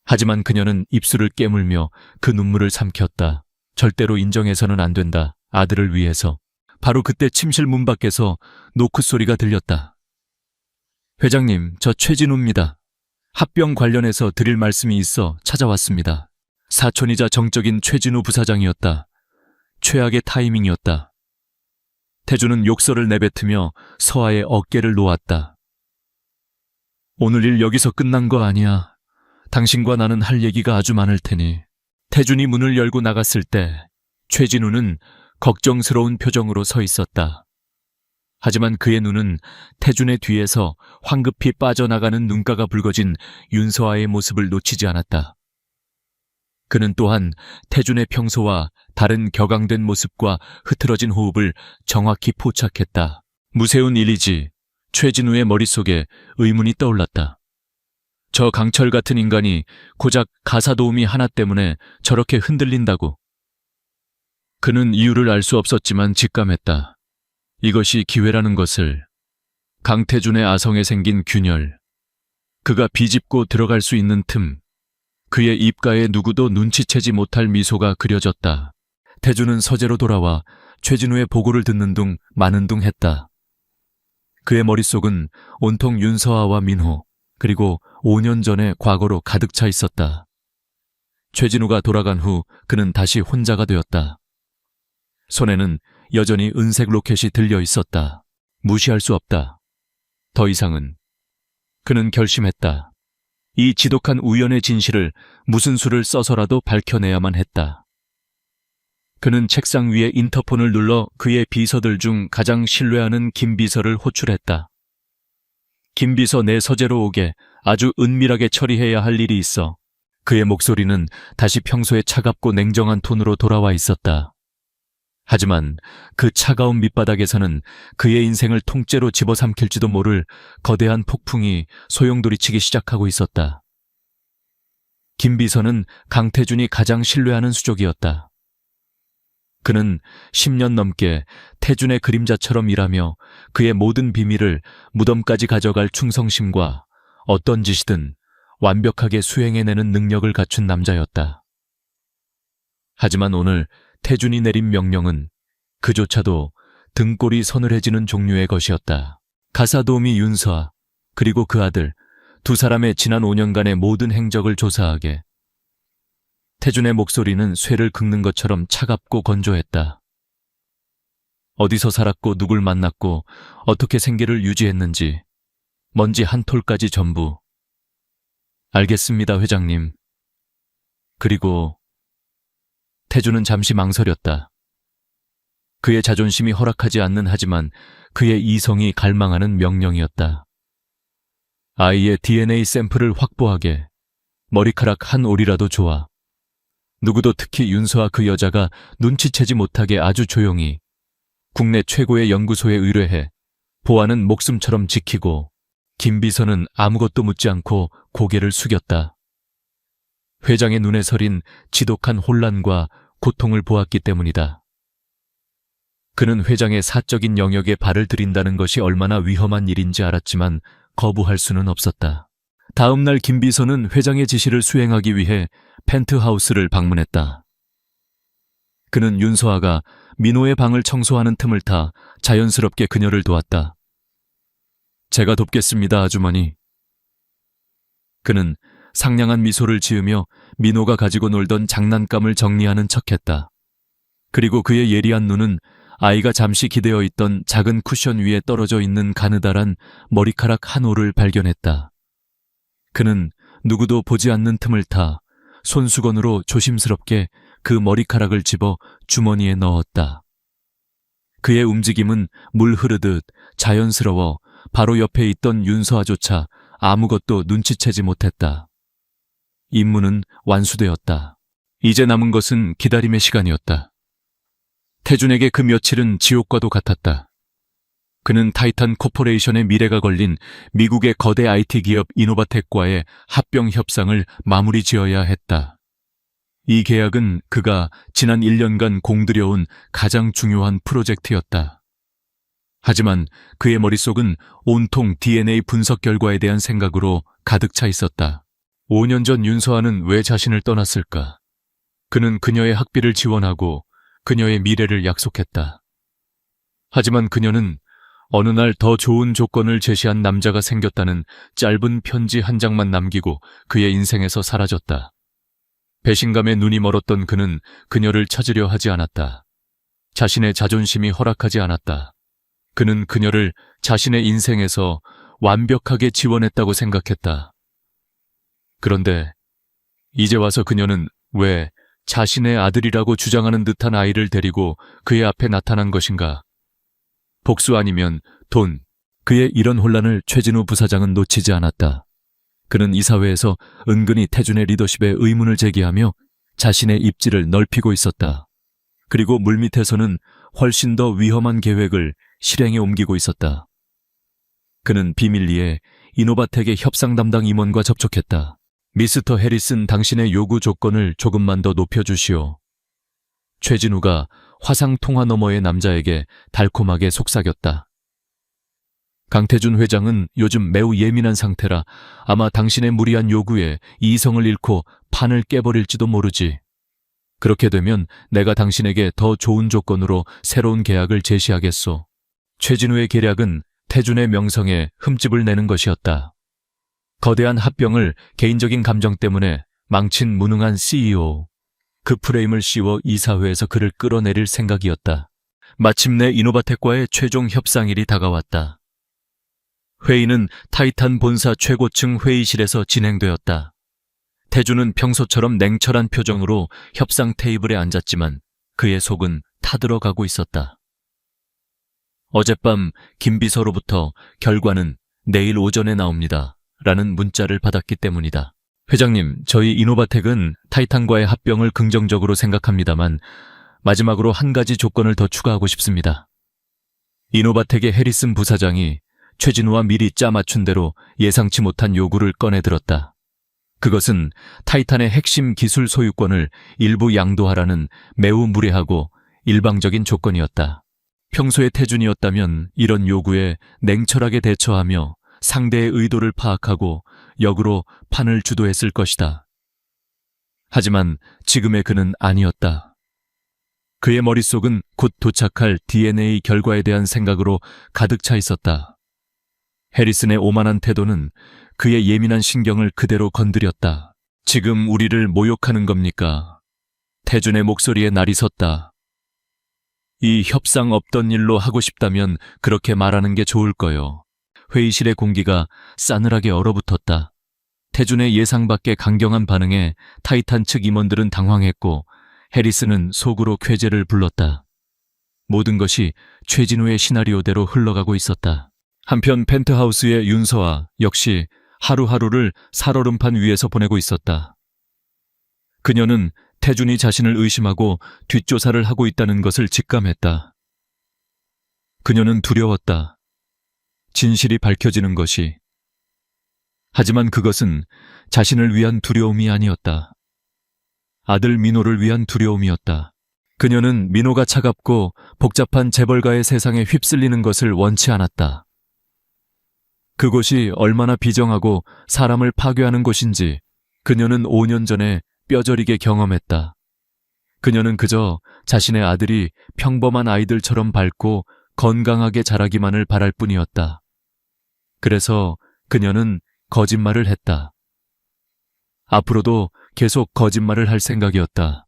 하지만 그녀는 입술을 깨물며 그 눈물을 삼켰다. 절대로 인정해서는 안 된다. 아들을 위해서. 바로 그때 침실 문 밖에서 노크 소리가 들렸다. 회장님, 저 최진우입니다. 합병 관련해서 드릴 말씀이 있어 찾아왔습니다. 사촌이자 정적인 최진우 부사장이었다. 최악의 타이밍이었다. 태준은 욕설을 내뱉으며 서아의 어깨를 놓았다. 오늘 일 여기서 끝난 거 아니야. 당신과 나는 할 얘기가 아주 많을 테니. 태준이 문을 열고 나갔을 때 최진우는 걱정스러운 표정으로 서 있었다. 하지만 그의 눈은 태준의 뒤에서 황급히 빠져나가는 눈가가 붉어진 윤서아의 모습을 놓치지 않았다. 그는 또한 태준의 평소와 다른 격앙된 모습과 흐트러진 호흡을 정확히 포착했다. 무세운 일이지. 최진우의 머릿속에 의문이 떠올랐다. 저 강철 같은 인간이 고작 가사 도우미 하나 때문에 저렇게 흔들린다고. 그는 이유를 알 수 없었지만 직감했다. 이것이 기회라는 것을. 강태준의 아성에 생긴 균열. 그가 비집고 들어갈 수 있는 틈. 그의 입가에 누구도 눈치채지 못할 미소가 그려졌다. 태준은 서재로 돌아와 최진우의 보고를 듣는 둥 마는 둥 했다. 그의 머릿속은 온통 윤서아와 민호, 그리고 5년 전의 과거로 가득 차 있었다. 최진우가 돌아간 후 그는 다시 혼자가 되었다. 손에는 여전히 은색 로켓이 들려 있었다. 무시할 수 없다. 더 이상은. 그는 결심했다. 이 지독한 우연의 진실을 무슨 수를 써서라도 밝혀내야만 했다. 그는 책상 위에 인터폰을 눌러 그의 비서들 중 가장 신뢰하는 김 비서를 호출했다. 김 비서 내 서재로 오게. 아주 은밀하게 처리해야 할 일이 있어. 그의 목소리는 다시 평소의 차갑고 냉정한 톤으로 돌아와 있었다. 하지만 그 차가운 밑바닥에서는 그의 인생을 통째로 집어삼킬지도 모를 거대한 폭풍이 소용돌이치기 시작하고 있었다. 김 비서는 강태준이 가장 신뢰하는 수족이었다. 그는 10년 넘게 태준의 그림자처럼 일하며 그의 모든 비밀을 무덤까지 가져갈 충성심과 어떤 짓이든 완벽하게 수행해내는 능력을 갖춘 남자였다. 하지만 오늘 태준이 내린 명령은 그조차도 등골이 서늘해지는 종류의 것이었다. 가사도우미 윤서아 그리고 그 아들 두 사람의 지난 5년간의 모든 행적을 조사하게. 태준의 목소리는 쇠를 긁는 것처럼 차갑고 건조했다. 어디서 살았고 누굴 만났고 어떻게 생계를 유지했는지 먼지 한 톨까지 전부. 알겠습니다, 회장님. 그리고 태준은 잠시 망설였다. 그의 자존심이 허락하지 않는 하지만 그의 이성이 갈망하는 명령이었다. 아이의 DNA 샘플을 확보하게. 머리카락 한 올이라도 좋아. 누구도 특히 윤서와 그 여자가 눈치채지 못하게 아주 조용히 국내 최고의 연구소에 의뢰해 보안은 목숨처럼 지키고. 김 비서는 아무것도 묻지 않고 고개를 숙였다. 회장의 눈에 서린 지독한 혼란과 고통을 보았기 때문이다. 그는 회장의 사적인 영역에 발을 들인다는 것이 얼마나 위험한 일인지 알았지만 거부할 수는 없었다. 다음 날 김 비서는 회장의 지시를 수행하기 위해 펜트하우스를 방문했다. 그는 윤서아가 민호의 방을 청소하는 틈을 타 자연스럽게 그녀를 도왔다. 제가 돕겠습니다, 아주머니. 그는 상냥한 미소를 지으며 민호가 가지고 놀던 장난감을 정리하는 척했다. 그리고 그의 예리한 눈은 아이가 잠시 기대어 있던 작은 쿠션 위에 떨어져 있는 가느다란 머리카락 한 올을 발견했다. 그는 누구도 보지 않는 틈을 타 손수건으로 조심스럽게 그 머리카락을 집어 주머니에 넣었다. 그의 움직임은 물 흐르듯 자연스러워 바로 옆에 있던 윤서아조차 아무것도 눈치채지 못했다. 임무는 완수되었다. 이제 남은 것은 기다림의 시간이었다. 태준에게 그 며칠은 지옥과도 같았다. 그는 타이탄 코퍼레이션의 미래가 걸린 미국의 거대 IT 기업 이노바텍과의 합병 협상을 마무리 지어야 했다. 이 계약은 그가 지난 1년간 공들여온 가장 중요한 프로젝트였다. 하지만 그의 머릿속은 온통 DNA 분석 결과에 대한 생각으로 가득 차 있었다. 5년 전 윤서아는 왜 자신을 떠났을까? 그는 그녀의 학비를 지원하고 그녀의 미래를 약속했다. 하지만 그녀는 어느 날 더 좋은 조건을 제시한 남자가 생겼다는 짧은 편지 한 장만 남기고 그의 인생에서 사라졌다. 배신감에 눈이 멀었던 그는 그녀를 찾으려 하지 않았다. 자신의 자존심이 허락하지 않았다. 그는 그녀를 자신의 인생에서 완벽하게 지원했다고 생각했다. 그런데 이제 와서 그녀는 왜 자신의 아들이라고 주장하는 듯한 아이를 데리고 그의 앞에 나타난 것인가? 복수 아니면 돈. 그의 이런 혼란을 최진우 부사장은 놓치지 않았다. 그는 이사회에서 은근히 태준의 리더십에 의문을 제기하며 자신의 입지를 넓히고 있었다. 그리고 물밑에서는 훨씬 더 위험한 계획을 실행에 옮기고 있었다. 그는 비밀리에 이노바텍의 협상 담당 임원과 접촉했다. 미스터 해리슨, 당신의 요구 조건을 조금만 더 높여주시오. 최진우가 화상 통화 너머의 남자에게 달콤하게 속삭였다. 강태준 회장은 요즘 매우 예민한 상태라 아마 당신의 무리한 요구에 이성을 잃고 판을 깨버릴지도 모르지. 그렇게 되면 내가 당신에게 더 좋은 조건으로 새로운 계약을 제시하겠소. 최진우의 계략은 태준의 명성에 흠집을 내는 것이었다. 거대한 합병을 개인적인 감정 때문에 망친 무능한 CEO. 그 프레임을 씌워 이사회에서 그를 끌어내릴 생각이었다. 마침내 이노바텍과의 최종 협상일이 다가왔다. 회의는 타이탄 본사 최고층 회의실에서 진행되었다. 태준은 평소처럼 냉철한 표정으로 협상 테이블에 앉았지만 그의 속은 타들어가고 있었다. 어젯밤 김 비서로부터 결과는 내일 오전에 나옵니다. 라는 문자를 받았기 때문이다. 회장님, 저희 이노바텍은 타이탄과의 합병을 긍정적으로 생각합니다만 마지막으로 한 가지 조건을 더 추가하고 싶습니다. 이노바텍의 해리슨 부사장이 최진우와 미리 짜 맞춘 대로 예상치 못한 요구를 꺼내들었다. 그것은 타이탄의 핵심 기술 소유권을 일부 양도하라는 매우 무례하고 일방적인 조건이었다. 평소에 태준이었다면 이런 요구에 냉철하게 대처하며 상대의 의도를 파악하고 역으로 판을 주도했을 것이다. 하지만 지금의 그는 아니었다. 그의 머릿속은 곧 도착할 DNA 결과에 대한 생각으로 가득 차 있었다. 해리슨의 오만한 태도는 그의 예민한 신경을 그대로 건드렸다. 지금 우리를 모욕하는 겁니까? 태준의 목소리에 날이 섰다. 이 협상 없던 일로 하고 싶다면 그렇게 말하는 게 좋을 거요. 회의실의 공기가 싸늘하게 얼어붙었다. 태준의 예상 밖의 강경한 반응에 타이탄 측 임원들은 당황했고 해리슨은 속으로 쾌재를 불렀다. 모든 것이 최진우의 시나리오대로 흘러가고 있었다. 한편 펜트하우스의 윤서아 역시 하루하루를 살얼음판 위에서 보내고 있었다. 그녀는 태준이 자신을 의심하고 뒷조사를 하고 있다는 것을 직감했다. 그녀는 두려웠다. 진실이 밝혀지는 것이. 하지만 그것은 자신을 위한 두려움이 아니었다. 아들 민호를 위한 두려움이었다. 그녀는 민호가 차갑고 복잡한 재벌가의 세상에 휩쓸리는 것을 원치 않았다. 그곳이 얼마나 비정하고 사람을 파괴하는 곳인지 그녀는 5년 전에 뼈저리게 경험했다. 그녀는 그저 자신의 아들이 평범한 아이들처럼 밝고 건강하게 자라기만을 바랄 뿐이었다. 그래서 그녀는 거짓말을 했다. 앞으로도 계속 거짓말을 할 생각이었다.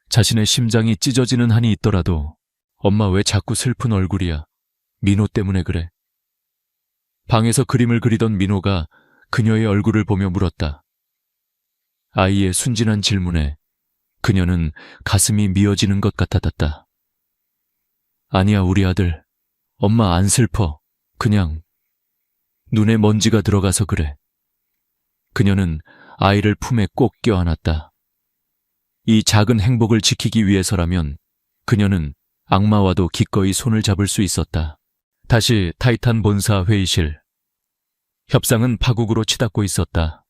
자신의 심장이 찢어지는 한이 있더라도 엄마 왜 자꾸 슬픈 얼굴이야? 민호 때문에 그래. 방에서 그림을 그리던 민호가 그녀의 얼굴을 보며 물었다. 아이의 순진한 질문에 그녀는 가슴이 미어지는 것 같았다. 아니야, 우리 아들. 엄마 안 슬퍼. 그냥 눈에 먼지가 들어가서 그래. 그녀는 아이를 품에 꼭 껴안았다. 이 작은 행복을 지키기 위해서라면 그녀는 악마와도 기꺼이 손을 잡을 수 있었다. 다시 타이탄 본사 회의실. 협상은 파국으로 치닫고 있었다.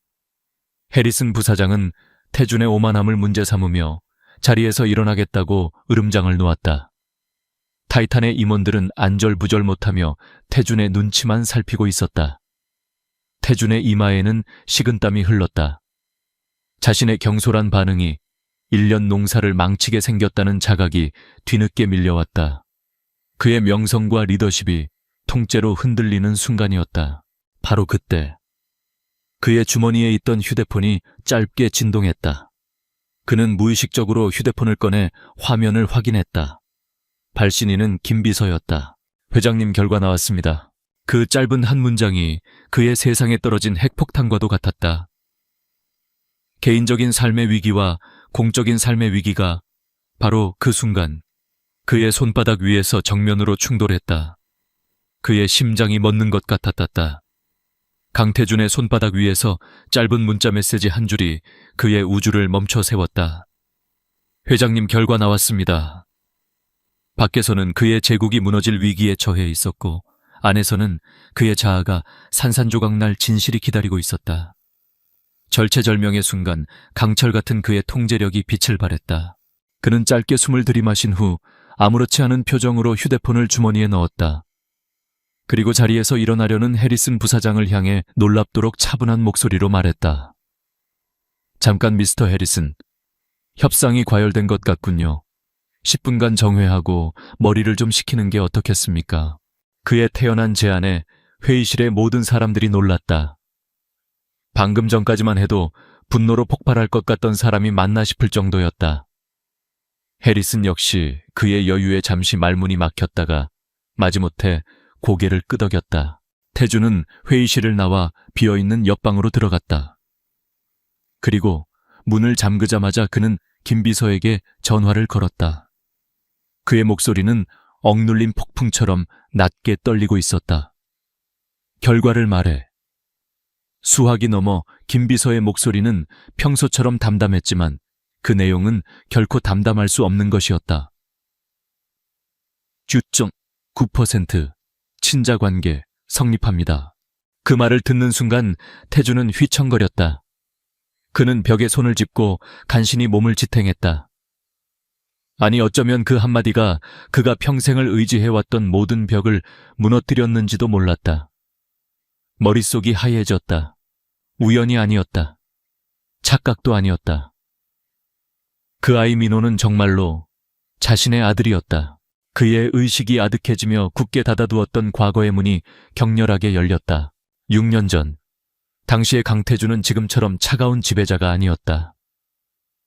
해리슨 부사장은 태준의 오만함을 문제 삼으며 자리에서 일어나겠다고 으름장을 놓았다. 타이탄의 임원들은 안절부절 못하며 태준의 눈치만 살피고 있었다. 태준의 이마에는 식은땀이 흘렀다. 자신의 경솔한 반응이 1년 농사를 망치게 생겼다는 자각이 뒤늦게 밀려왔다. 그의 명성과 리더십이 통째로 흔들리는 순간이었다. 바로 그때 그의 주머니에 있던 휴대폰이 짧게 진동했다. 그는 무의식적으로 휴대폰을 꺼내 화면을 확인했다. 발신인은 김비서였다. 회장님 결과 나왔습니다. 그 짧은 한 문장이 그의 세상에 떨어진 핵폭탄과도 같았다. 개인적인 삶의 위기와 공적인 삶의 위기가 바로 그 순간 그의 손바닥 위에서 정면으로 충돌했다. 그의 심장이 멎는 것 같았다. 강태준의 손바닥 위에서 짧은 문자 메시지 한 줄이 그의 우주를 멈춰 세웠다. 회장님 결과 나왔습니다. 밖에서는 그의 제국이 무너질 위기에 처해 있었고 안에서는 그의 자아가 산산조각 날 진실이 기다리고 있었다. 절체절명의 순간 강철 같은 그의 통제력이 빛을 발했다. 그는 짧게 숨을 들이마신 후 아무렇지 않은 표정으로 휴대폰을 주머니에 넣었다. 그리고 자리에서 일어나려는 해리슨 부사장을 향해 놀랍도록 차분한 목소리로 말했다. 잠깐 미스터 해리슨, 협상이 과열된 것 같군요. 10분간 정회하고 머리를 좀 식히는 게 어떻겠습니까? 그의 태연한 제안에 회의실의 모든 사람들이 놀랐다. 방금 전까지만 해도 분노로 폭발할 것 같던 사람이 맞나 싶을 정도였다. 해리슨 역시 그의 여유에 잠시 말문이 막혔다가 마지못해 고개를 끄덕였다. 태준은 회의실을 나와 비어있는 옆방으로 들어갔다. 그리고 문을 잠그자마자 그는 김비서에게 전화를 걸었다. 그의 목소리는 억눌린 폭풍처럼 낮게 떨리고 있었다. 결과를 말해. 수학이 넘어 김비서의 목소리는 평소처럼 담담했지만 그 내용은 결코 담담할 수 없는 것이었다. 99.9% 친자관계 성립합니다. 그 말을 듣는 순간 태주는 휘청거렸다. 그는 벽에 손을 짚고 간신히 몸을 지탱했다. 아니 어쩌면 그 한마디가 그가 평생을 의지해왔던 모든 벽을 무너뜨렸는지도 몰랐다. 머릿속이 하얘졌다. 우연이 아니었다. 착각도 아니었다. 그 아이 민호는 정말로 자신의 아들이었다. 그의 의식이 아득해지며 굳게 닫아두었던 과거의 문이 격렬하게 열렸다. 6년 전, 당시의 강태주는 지금처럼 차가운 지배자가 아니었다.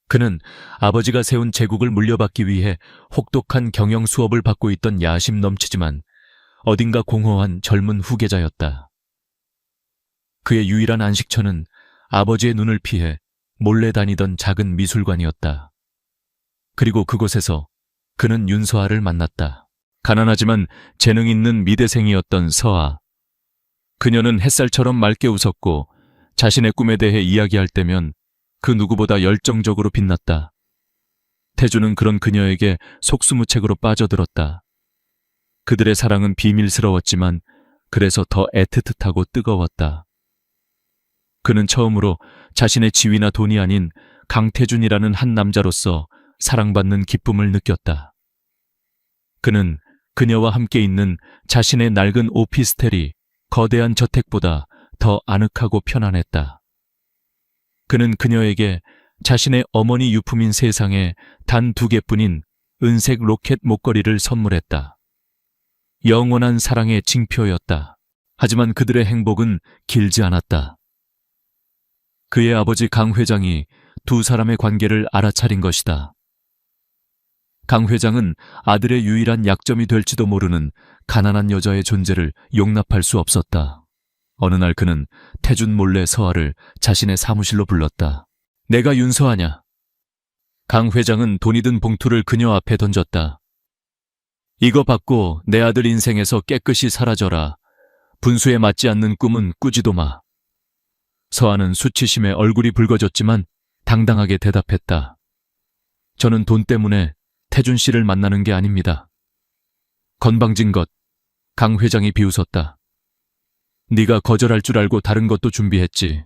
그는 아버지가 세운 제국을 물려받기 위해 혹독한 경영 수업을 받고 있던 야심 넘치지만 어딘가 공허한 젊은 후계자였다. 그의 유일한 안식처는 아버지의 눈을 피해 몰래 다니던 작은 미술관이었다. 그리고 그곳에서 그는 윤서아를 만났다. 가난하지만 재능 있는 미대생이었던 서아. 그녀는 햇살처럼 맑게 웃었고 자신의 꿈에 대해 이야기할 때면 그 누구보다 열정적으로 빛났다. 태주는 그런 그녀에게 속수무책으로 빠져들었다. 그들의 사랑은 비밀스러웠지만 그래서 더 애틋하고 뜨거웠다. 그는 처음으로 자신의 지위나 돈이 아닌 강태준이라는 한 남자로서 사랑받는 기쁨을 느꼈다. 그는 그녀와 함께 있는 자신의 낡은 오피스텔이 거대한 저택보다 더 아늑하고 편안했다. 그는 그녀에게 자신의 어머니 유품인 세상에 단 2개뿐인 은색 로켓 목걸이를 선물했다. 영원한 사랑의 징표였다. 하지만 그들의 행복은 길지 않았다. 그의 아버지 강 회장이 두 사람의 관계를 알아차린 것이다. 강 회장은 아들의 유일한 약점이 될지도 모르는 가난한 여자의 존재를 용납할 수 없었다. 어느 날 그는 태준 몰래 서아를 자신의 사무실로 불렀다. 내가 윤서아냐? 강 회장은 돈이 든 봉투를 그녀 앞에 던졌다. 이거 받고 내 아들 인생에서 깨끗이 사라져라. 분수에 맞지 않는 꿈은 꾸지도 마. 서아는 수치심에 얼굴이 붉어졌지만 당당하게 대답했다. 저는 돈 때문에 태준 씨를 만나는 게 아닙니다. 건방진 것, 강 회장이 비웃었다. 네가 거절할 줄 알고 다른 것도 준비했지.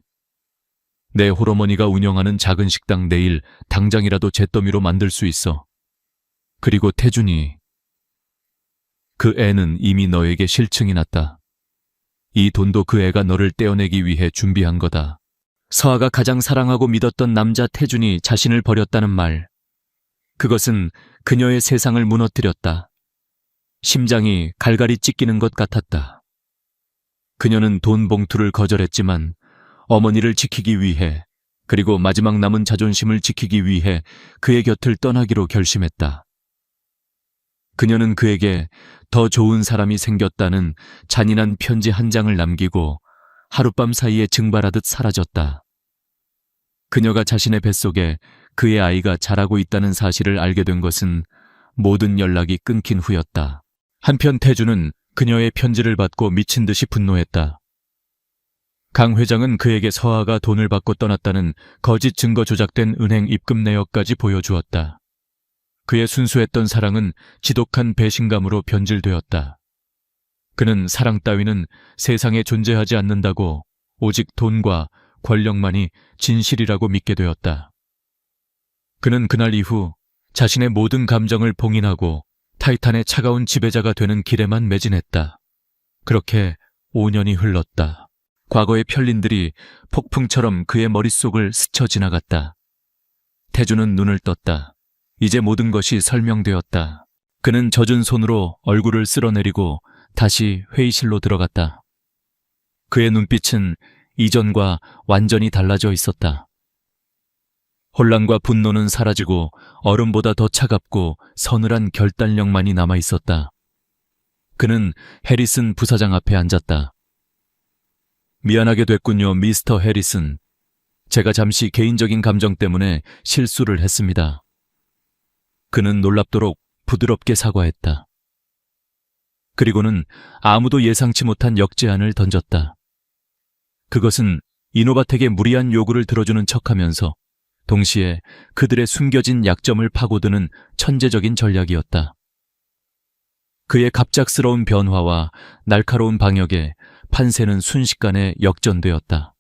내 홀어머니가 운영하는 작은 식당 내일 당장이라도 잿더미로 만들 수 있어. 그리고 태준이, 그 애는 이미 너에게 실증이 났다. 이 돈도 그 애가 너를 떼어내기 위해 준비한 거다. 서아가 가장 사랑하고 믿었던 남자 태준이 자신을 버렸다는 말. 그것은 그녀의 세상을 무너뜨렸다. 심장이 갈갈이 찢기는 것 같았다. 그녀는 돈 봉투를 거절했지만 어머니를 지키기 위해, 그리고 마지막 남은 자존심을 지키기 위해 그의 곁을 떠나기로 결심했다. 그녀는 그에게 더 좋은 사람이 생겼다는 잔인한 편지 한 장을 남기고 하룻밤 사이에 증발하듯 사라졌다. 그녀가 자신의 뱃속에 그의 아이가 자라고 있다는 사실을 알게 된 것은 모든 연락이 끊긴 후였다. 한편 태주는 그녀의 편지를 받고 미친 듯이 분노했다. 강 회장은 그에게 서아가 돈을 받고 떠났다는 거짓 증거 조작된 은행 입금 내역까지 보여주었다. 그의 순수했던 사랑은 지독한 배신감으로 변질되었다. 그는 사랑 따위는 세상에 존재하지 않는다고 오직 돈과 권력만이 진실이라고 믿게 되었다. 그는 그날 이후 자신의 모든 감정을 봉인하고 타이탄의 차가운 지배자가 되는 길에만 매진했다. 그렇게 5년이 흘렀다. 과거의 편린들이 폭풍처럼 그의 머릿속을 스쳐 지나갔다. 태주는 눈을 떴다. 이제 모든 것이 설명되었다. 그는 젖은 손으로 얼굴을 쓸어내리고 다시 회의실로 들어갔다. 그의 눈빛은 이전과 완전히 달라져 있었다. 혼란과 분노는 사라지고 얼음보다 더 차갑고 서늘한 결단력만이 남아 있었다. 그는 해리슨 부사장 앞에 앉았다. 미안하게 됐군요, 미스터 해리슨. 제가 잠시 개인적인 감정 때문에 실수를 했습니다. 그는 놀랍도록 부드럽게 사과했다. 그리고는 아무도 예상치 못한 역제안을 던졌다. 그것은 이노바텍의 무리한 요구를 들어주는 척하면서 동시에 그들의 숨겨진 약점을 파고드는 천재적인 전략이었다. 그의 갑작스러운 변화와 날카로운 방역에 판세는 순식간에 역전되었다.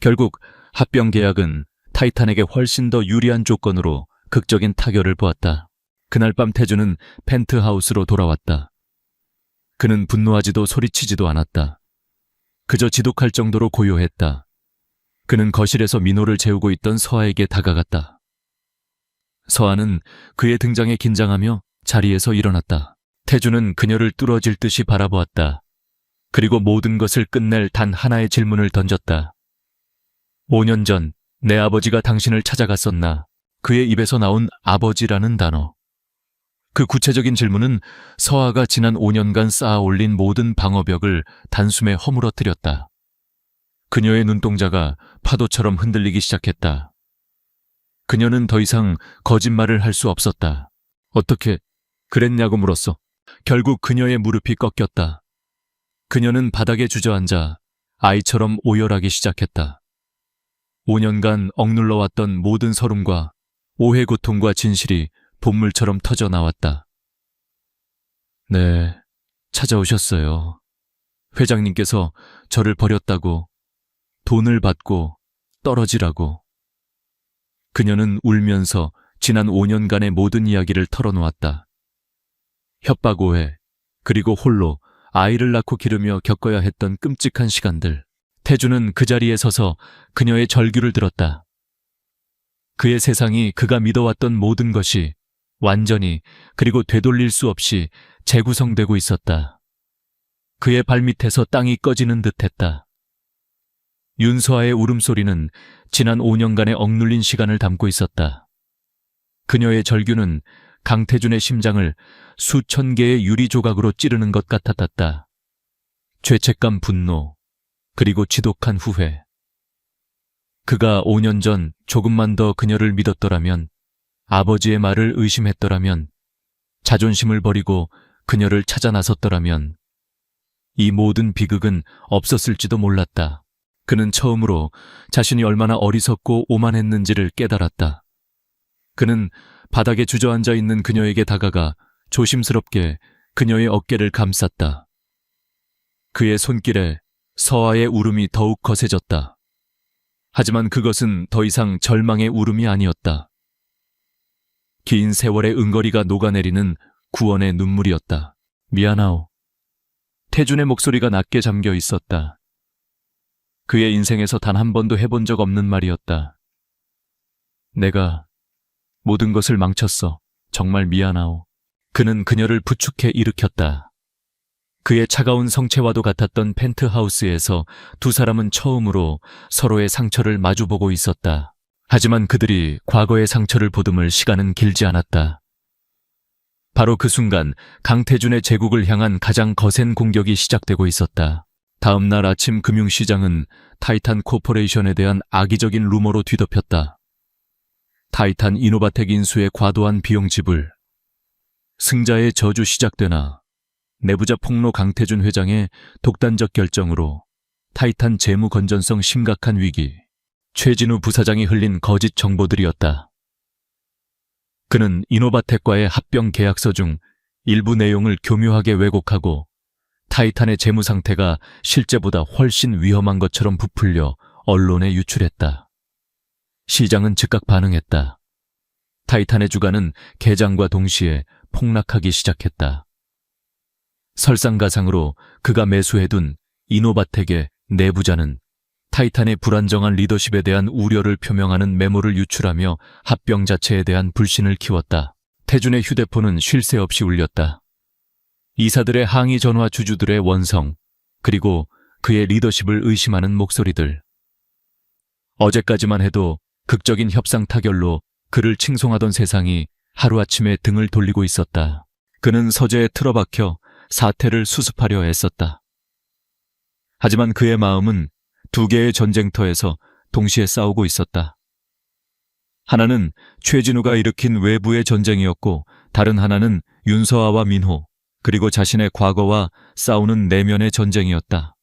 결국 합병 계약은 타이탄에게 훨씬 더 유리한 조건으로 극적인 타결을 보았다. 그날 밤 태주는 펜트하우스로 돌아왔다. 그는 분노하지도 소리치지도 않았다. 그저 지독할 정도로 고요했다. 그는 거실에서 민호를 재우고 있던 서아에게 다가갔다. 서아는 그의 등장에 긴장하며 자리에서 일어났다. 태주는 그녀를 뚫어질 듯이 바라보았다. 그리고 모든 것을 끝낼 단 하나의 질문을 던졌다. 5년 전 내 아버지가 당신을 찾아갔었나? 그의 입에서 나온 아버지라는 단어. 그 구체적인 질문은 서아가 지난 5년간 쌓아 올린 모든 방어벽을 단숨에 허물어뜨렸다. 그녀의 눈동자가 파도처럼 흔들리기 시작했다. 그녀는 더 이상 거짓말을 할 수 없었다. 어떻게 그랬냐고 물었어. 결국 그녀의 무릎이 꺾였다. 그녀는 바닥에 주저앉아 아이처럼 오열하기 시작했다. 5년간 억눌러왔던 모든 서름과 오해, 고통과 진실이 본물처럼 터져 나왔다. 네, 찾아오셨어요. 회장님께서 저를 버렸다고, 돈을 받고 떨어지라고. 그녀는 울면서 지난 5년간의 모든 이야기를 털어놓았다. 협박, 오해, 그리고 홀로 아이를 낳고 기르며 겪어야 했던 끔찍한 시간들. 태주는 그 자리에 서서 그녀의 절규를 들었다. 그의 세상이 그가 믿어왔던 모든 것이 완전히 그리고 되돌릴 수 없이 재구성되고 있었다. 그의 발밑에서 땅이 꺼지는 듯했다. 윤서아의 울음소리는 지난 5년간의 억눌린 시간을 담고 있었다. 그녀의 절규는 강태준의 심장을 수천 개의 유리 조각으로 찌르는 것 같았다. 죄책감, 분노, 그리고 지독한 후회. 그가 5년 전 조금만 더 그녀를 믿었더라면, 아버지의 말을 의심했더라면, 자존심을 버리고 그녀를 찾아 나섰더라면, 이 모든 비극은 없었을지도 몰랐다. 그는 처음으로 자신이 얼마나 어리석고 오만했는지를 깨달았다. 그는 바닥에 주저앉아 있는 그녀에게 다가가 조심스럽게 그녀의 어깨를 감쌌다. 그의 손길에 서아의 울음이 더욱 거세졌다. 하지만 그것은 더 이상 절망의 울음이 아니었다. 긴 세월의 응거리가 녹아내리는 구원의 눈물이었다. 미안하오. 태준의 목소리가 낮게 잠겨 있었다. 그의 인생에서 단 한 번도 해본 적 없는 말이었다. 내가 모든 것을 망쳤어. 정말 미안하오. 그는 그녀를 부축해 일으켰다. 그의 차가운 성체와도 같았던 펜트하우스에서 두 사람은 처음으로 서로의 상처를 마주보고 있었다. 하지만 그들이 과거의 상처를 보듬을 시간은 길지 않았다. 바로 그 순간 강태준의 제국을 향한 가장 거센 공격이 시작되고 있었다. 다음 날 아침 금융시장은 타이탄 코퍼레이션에 대한 악의적인 루머로 뒤덮였다. 타이탄 이노바텍 인수의 과도한 비용 지불, 승자의 저주 시작되나 내부자 폭로 강태준 회장의 독단적 결정으로 타이탄 재무 건전성 심각한 위기, 최진우 부사장이 흘린 거짓 정보들이었다. 그는 이노바텍과의 합병 계약서 중 일부 내용을 교묘하게 왜곡하고 타이탄의 재무 상태가 실제보다 훨씬 위험한 것처럼 부풀려 언론에 유출했다. 시장은 즉각 반응했다. 타이탄의 주가는 개장과 동시에 폭락하기 시작했다. 설상가상으로 그가 매수해둔 이노바텍의 내부자는 타이탄의 불안정한 리더십에 대한 우려를 표명하는 메모를 유출하며 합병 자체에 대한 불신을 키웠다. 태준의 휴대폰은 쉴 새 없이 울렸다. 이사들의 항의 전화, 주주들의 원성, 그리고 그의 리더십을 의심하는 목소리들. 어제까지만 해도 극적인 협상 타결로 그를 칭송하던 세상이 하루아침에 등을 돌리고 있었다. 그는 서재에 틀어박혀 사태를 수습하려 애썼다. 하지만 그의 마음은 두 개의 전쟁터에서 동시에 싸우고 있었다. 하나는 최진우가 일으킨 외부의 전쟁이었고, 다른 하나는 윤서아와 민호, 그리고 자신의 과거와 싸우는 내면의 전쟁이었다.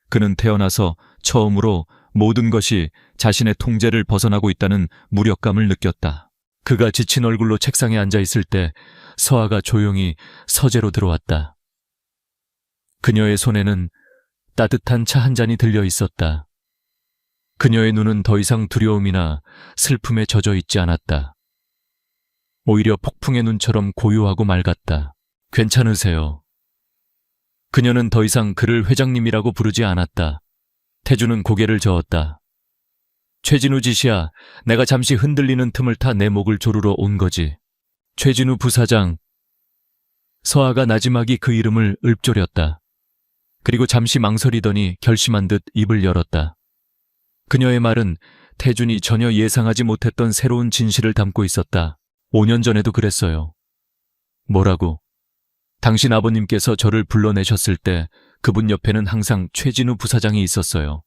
그는 태어나서 처음으로 모든 것이 자신의 통제를 벗어나고 있다는 무력감을 느꼈다. 그가 지친 얼굴로 책상에 앉아 있을 때 서아가 조용히 서재로 들어왔다. 그녀의 손에는 따뜻한 차 한 잔이 들려 있었다. 그녀의 눈은 더 이상 두려움이나 슬픔에 젖어 있지 않았다. 오히려 폭풍의 눈처럼 고요하고 맑았다. 괜찮으세요? 그녀는 더 이상 그를 회장님이라고 부르지 않았다. 태주는 고개를 저었다. 최진우 짓이야. 내가 잠시 흔들리는 틈을 타 내 목을 조르러 온 거지. 최진우 부사장. 서아가 나지막이 그 이름을 읊조렸다. 그리고 잠시 망설이더니 결심한 듯 입을 열었다. 그녀의 말은 태준이 전혀 예상하지 못했던 새로운 진실을 담고 있었다. 5년 전에도 그랬어요. 뭐라고? 당신 아버님께서 저를 불러내셨을 때 그분 옆에는 항상 최진우 부사장이 있었어요.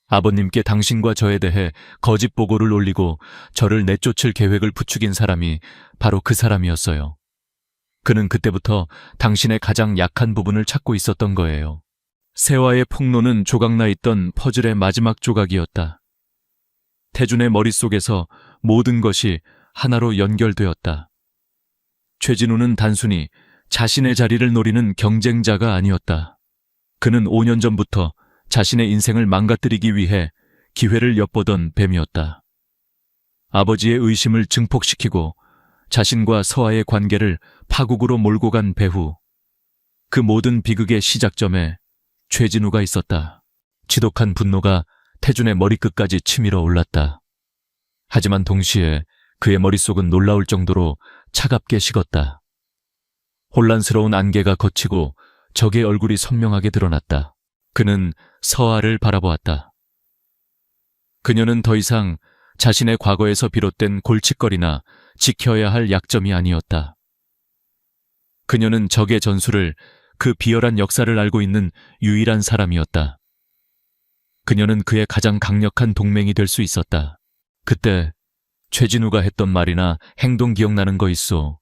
아버님께 당신과 저에 대해 거짓 보고를 올리고 저를 내쫓을 계획을 부추긴 사람이 바로 그 사람이었어요. 그는 그때부터 당신의 가장 약한 부분을 찾고 있었던 거예요. 세화의 폭로는 조각나 있던 퍼즐의 마지막 조각이었다. 태준의 머릿속에서 모든 것이 하나로 연결되었다. 최진우는 단순히 자신의 자리를 노리는 경쟁자가 아니었다. 그는 5년 전부터 자신의 인생을 망가뜨리기 위해 기회를 엿보던 뱀이었다. 아버지의 의심을 증폭시키고 자신과 서아의 관계를 파국으로 몰고 간 배후. 그 모든 비극의 시작점에 최진우가 있었다. 지독한 분노가 태준의 머리끝까지 치밀어 올랐다. 하지만 동시에 그의 머릿속은 놀라울 정도로 차갑게 식었다. 혼란스러운 안개가 걷히고 적의 얼굴이 선명하게 드러났다. 그는 서아를 바라보았다. 그녀는 더 이상 자신의 과거에서 비롯된 골칫거리나 지켜야 할 약점이 아니었다. 그녀는 적의 전술을, 그 비열한 역사를 알고 있는 유일한 사람이었다. 그녀는 그의 가장 강력한 동맹이 될 수 있었다. 그때 최진우가 했던 말이나 행동 기억나는 거 있어?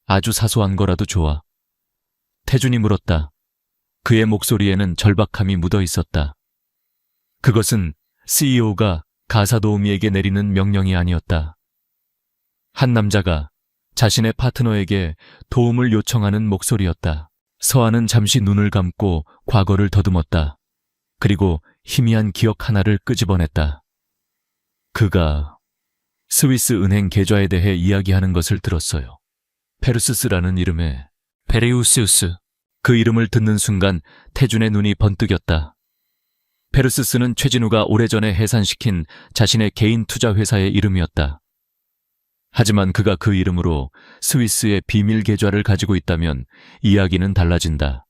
아주 사소한 거라도 좋아. 태준이 물었다. 그의 목소리에는 절박함이 묻어 있었다. 그것은 CEO가 가사도우미에게 내리는 명령이 아니었다. 한 남자가 자신의 파트너에게 도움을 요청하는 목소리였다. 서아는 잠시 눈을 감고 과거를 더듬었다. 그리고 희미한 기억 하나를 끄집어냈다. 그가 스위스 은행 계좌에 대해 이야기하는 것을 들었어요. 페르스스라는 이름의 페레우스스. 그 이름을 듣는 순간 태준의 눈이 번뜩였다. 페르스스는 최진우가 오래전에 해산시킨 자신의 개인 투자 회사의 이름이었다. 하지만 그가 그 이름으로 스위스의 비밀 계좌를 가지고 있다면 이야기는 달라진다.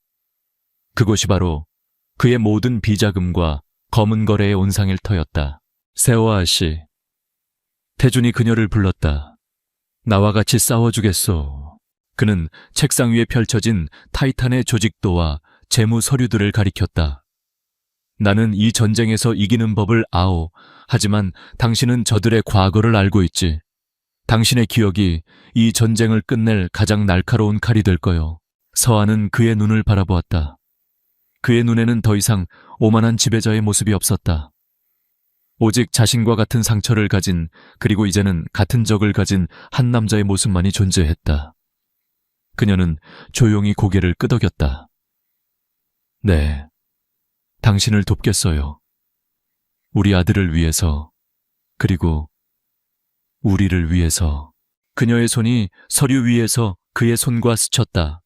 그곳이 바로 그의 모든 비자금과 검은 거래의 온상일터였다. 세호아 씨. 태준이 그녀를 불렀다. 나와 같이 싸워주겠소. 그는 책상 위에 펼쳐진 타이탄의 조직도와 재무 서류들을 가리켰다. 나는 이 전쟁에서 이기는 법을 아오. 하지만 당신은 저들의 과거를 알고 있지. 당신의 기억이 이 전쟁을 끝낼 가장 날카로운 칼이 될 거요. 서아는 그의 눈을 바라보았다. 그의 눈에는 더 이상 오만한 지배자의 모습이 없었다. 오직 자신과 같은 상처를 가진, 그리고 이제는 같은 적을 가진 한 남자의 모습만이 존재했다. 그녀는 조용히 고개를 끄덕였다. 네, 당신을 돕겠어요. 우리 아들을 위해서, 그리고 우리를 위해서. 그녀의 손이 서류 위에서 그의 손과 스쳤다.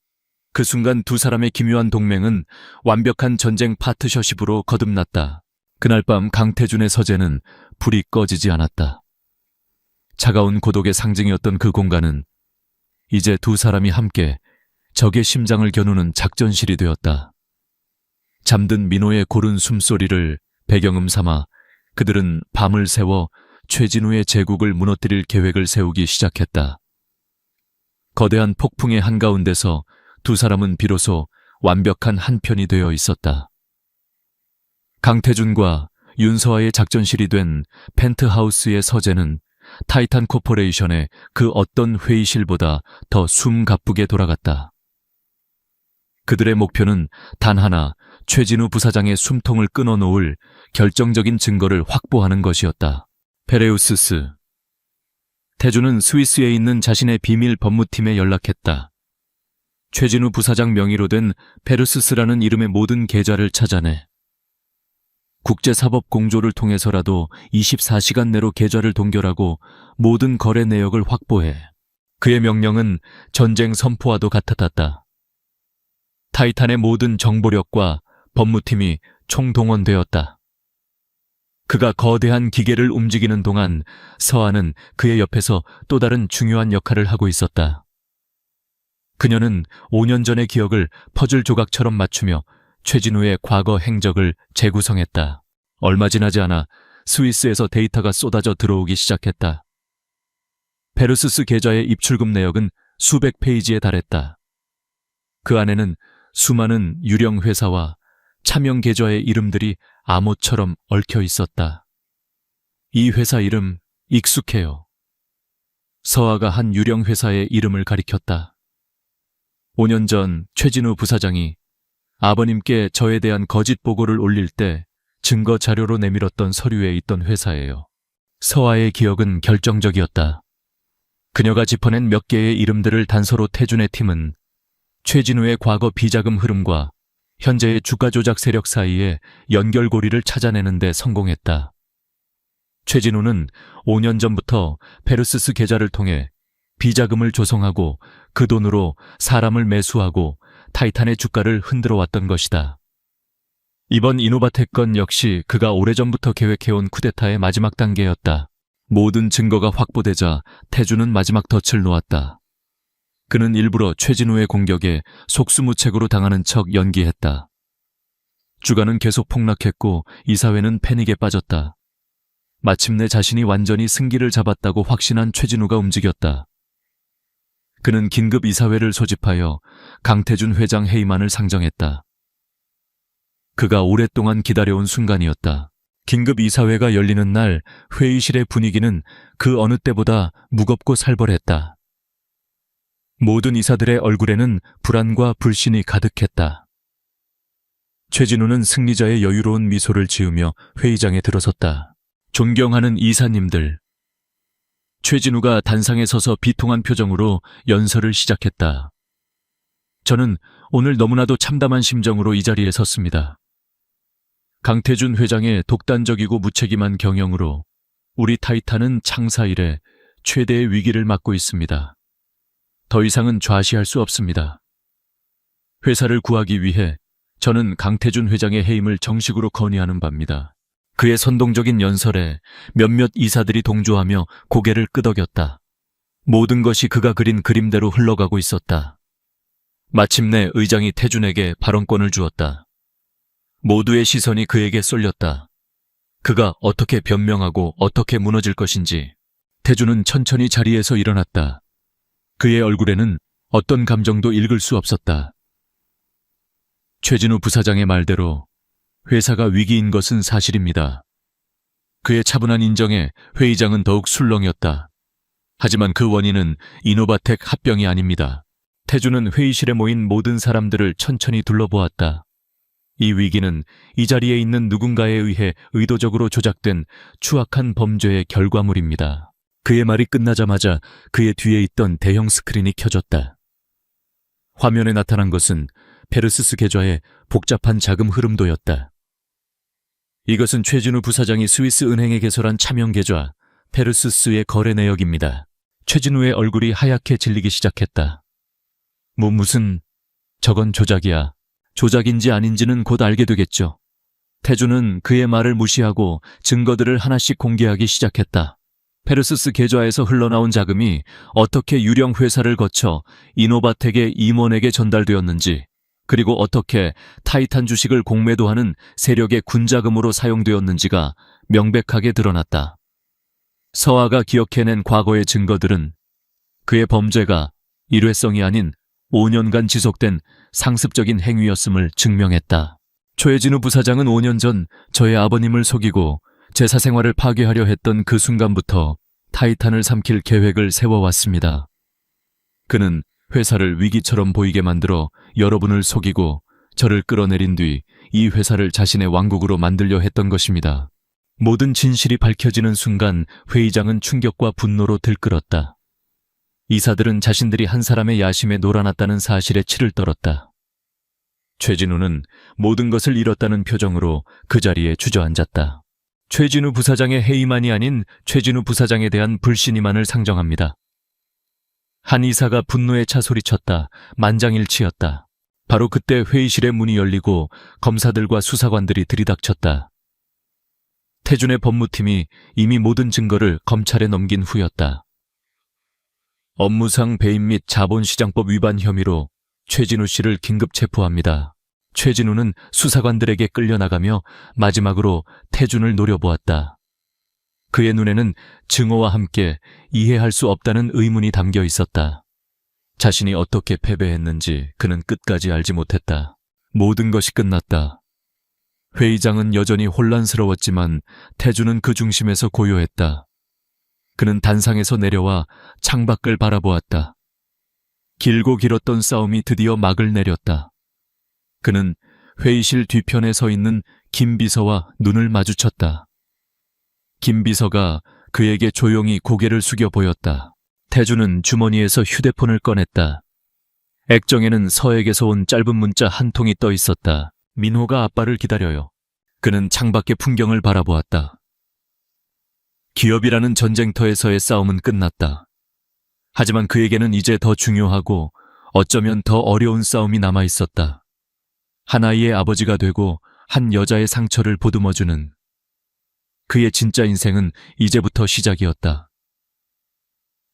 그 순간 두 사람의 기묘한 동맹은 완벽한 전쟁 파트너십으로 거듭났다. 그날 밤 강태준의 서재는 불이 꺼지지 않았다. 차가운 고독의 상징이었던 그 공간은 이제 두 사람이 함께 적의 심장을 겨누는 작전실이 되었다. 잠든 민호의 고른 숨소리를 배경음 삼아 그들은 밤을 새워 최진우의 제국을 무너뜨릴 계획을 세우기 시작했다. 거대한 폭풍의 한가운데서 두 사람은 비로소 완벽한 한 편이 되어 있었다. 강태준과 윤서아의 작전실이 된 펜트하우스의 서재는 타이탄 코퍼레이션의 그 어떤 회의실보다 더 숨가쁘게 돌아갔다. 그들의 목표는 단 하나, 최진우 부사장의 숨통을 끊어놓을 결정적인 증거를 확보하는 것이었다. 페레우스스. 태주는 스위스에 있는 자신의 비밀 법무팀에 연락했다. 최진우 부사장 명의로 된 페르스스라는 이름의 모든 계좌를 찾아내. 국제사법공조를 통해서라도 24시간 내로 계좌를 동결하고 모든 거래 내역을 확보해. 그의 명령은 전쟁 선포와도 같았다. 타이탄의 모든 정보력과 법무팀이 총동원되었다. 그가 거대한 기계를 움직이는 동안 서아는 그의 옆에서 또 다른 중요한 역할을 하고 있었다. 그녀는 5년 전의 기억을 퍼즐 조각처럼 맞추며 최진우의 과거 행적을 재구성했다. 얼마 지나지 않아 스위스에서 데이터가 쏟아져 들어오기 시작했다. 페르스스 계좌의 입출금 내역은 수백 페이지에 달했다. 그 안에는 수많은 유령 회사와 차명 계좌의 이름들이 암호처럼 얽혀 있었다. 이 회사 이름 익숙해요. 서아가 한 유령 회사의 이름을 가리켰다. 5년 전 최진우 부사장이 아버님께 저에 대한 거짓 보고를 올릴 때 증거 자료로 내밀었던 서류에 있던 회사예요. 서아의 기억은 결정적이었다. 그녀가 짚어낸 몇 개의 이름들을 단서로 태준의 팀은 최진우의 과거 비자금 흐름과 현재의 주가 조작 세력 사이의 연결고리를 찾아내는 데 성공했다. 최진우는 5년 전부터 페르스스 계좌를 통해 비자금을 조성하고 그 돈으로 사람을 매수하고 타이탄의 주가를 흔들어 왔던 것이다. 이번 이노바텍 건 역시 그가 오래전부터 계획해온 쿠데타의 마지막 단계였다. 모든 증거가 확보되자 태주는 마지막 덫을 놓았다. 그는 일부러 최진우의 공격에 속수무책으로 당하는 척 연기했다. 주가는 계속 폭락했고 이사회는 패닉에 빠졌다. 마침내 자신이 완전히 승기를 잡았다고 확신한 최진우가 움직였다. 그는 긴급 이사회를 소집하여 강태준 회장 해임안을 상정했다. 그가 오랫동안 기다려온 순간이었다. 긴급 이사회가 열리는 날 회의실의 분위기는 그 어느 때보다 무겁고 살벌했다. 모든 이사들의 얼굴에는 불안과 불신이 가득했다. 최진우는 승리자의 여유로운 미소를 지으며 회의장에 들어섰다. 존경하는 이사님들. 최진우가 단상에 서서 비통한 표정으로 연설을 시작했다. 저는 오늘 너무나도 참담한 심정으로 이 자리에 섰습니다. 강태준 회장의 독단적이고 무책임한 경영으로 우리 타이탄은 창사 이래 최대의 위기를 맞고 있습니다. 더 이상은 좌시할 수 없습니다. 회사를 구하기 위해 저는 강태준 회장의 해임을 정식으로 건의하는 바입니다. 그의 선동적인 연설에 몇몇 이사들이 동조하며 고개를 끄덕였다. 모든 것이 그가 그린 그림대로 흘러가고 있었다. 마침내 의장이 태준에게 발언권을 주었다. 모두의 시선이 그에게 쏠렸다. 그가 어떻게 변명하고 어떻게 무너질 것인지. 태준은 천천히 자리에서 일어났다. 그의 얼굴에는 어떤 감정도 읽을 수 없었다. 최진우 부사장의 말대로 회사가 위기인 것은 사실입니다. 그의 차분한 인정에 회의장은 더욱 술렁였다. 하지만 그 원인은 이노바텍 합병이 아닙니다. 태준은 회의실에 모인 모든 사람들을 천천히 둘러보았다. 이 위기는 이 자리에 있는 누군가에 의해 의도적으로 조작된 추악한 범죄의 결과물입니다. 그의 말이 끝나자마자 그의 뒤에 있던 대형 스크린이 켜졌다. 화면에 나타난 것은 페르스스 계좌의 복잡한 자금 흐름도였다. 이것은 최진우 부사장이 스위스 은행에 개설한 차명 계좌 페르스스의 거래 내역입니다. 최진우의 얼굴이 하얗게 질리기 시작했다. 무슨 저건 조작이야. 조작인지 아닌지는 곧 알게 되겠죠. 태주는 그의 말을 무시하고 증거들을 하나씩 공개하기 시작했다. 페르스스 계좌에서 흘러나온 자금이 어떻게 유령 회사를 거쳐 이노바텍의 임원에게 전달되었는지, 그리고 어떻게 타이탄 주식을 공매도하는 세력의 군자금으로 사용되었는지가 명백하게 드러났다. 서아가 기억해낸 과거의 증거들은 그의 범죄가 일회성이 아닌 5년간 지속된 상습적인 행위였음을 증명했다. 최진우 부사장은 5년 전 저의 아버님을 속이고 제 사생활을 파괴하려 했던 그 순간부터 타이탄을 삼킬 계획을 세워왔습니다. 그는 회사를 위기처럼 보이게 만들어 여러분을 속이고 저를 끌어내린 뒤 이 회사를 자신의 왕국으로 만들려 했던 것입니다. 모든 진실이 밝혀지는 순간 회의장은 충격과 분노로 들끓었다. 이사들은 자신들이 한 사람의 야심에 놀아났다는 사실에 치를 떨었다. 최진우는 모든 것을 잃었다는 표정으로 그 자리에 주저앉았다. 최진우 부사장의 해이만이 아닌 최진우 부사장에 대한 불신이만을 상정합니다. 한 이사가 분노에 차 소리쳤다. 만장일치였다. 바로 그때 회의실의 문이 열리고 검사들과 수사관들이 들이닥쳤다. 태준의 법무팀이 이미 모든 증거를 검찰에 넘긴 후였다. 업무상 배임 및 자본시장법 위반 혐의로 최진우 씨를 긴급 체포합니다. 최진우는 수사관들에게 끌려나가며 마지막으로 태준을 노려보았다. 그의 눈에는 증오와 함께 이해할 수 없다는 의문이 담겨 있었다. 자신이 어떻게 패배했는지 그는 끝까지 알지 못했다. 모든 것이 끝났다. 회의장은 여전히 혼란스러웠지만 태준은 그 중심에서 고요했다. 그는 단상에서 내려와 창밖을 바라보았다. 길고 길었던 싸움이 드디어 막을 내렸다. 그는 회의실 뒤편에 서 있는 김 비서와 눈을 마주쳤다. 김 비서가 그에게 조용히 고개를 숙여 보였다. 태준은 주머니에서 휴대폰을 꺼냈다. 액정에는 서에게서 온 짧은 문자 한 통이 떠 있었다. 민호가 아빠를 기다려요. 그는 창밖의 풍경을 바라보았다. 기업이라는 전쟁터에서의 싸움은 끝났다. 하지만 그에게는 이제 더 중요하고 어쩌면 더 어려운 싸움이 남아 있었다. 한 아이의 아버지가 되고 한 여자의 상처를 보듬어주는 그의 진짜 인생은 이제부터 시작이었다.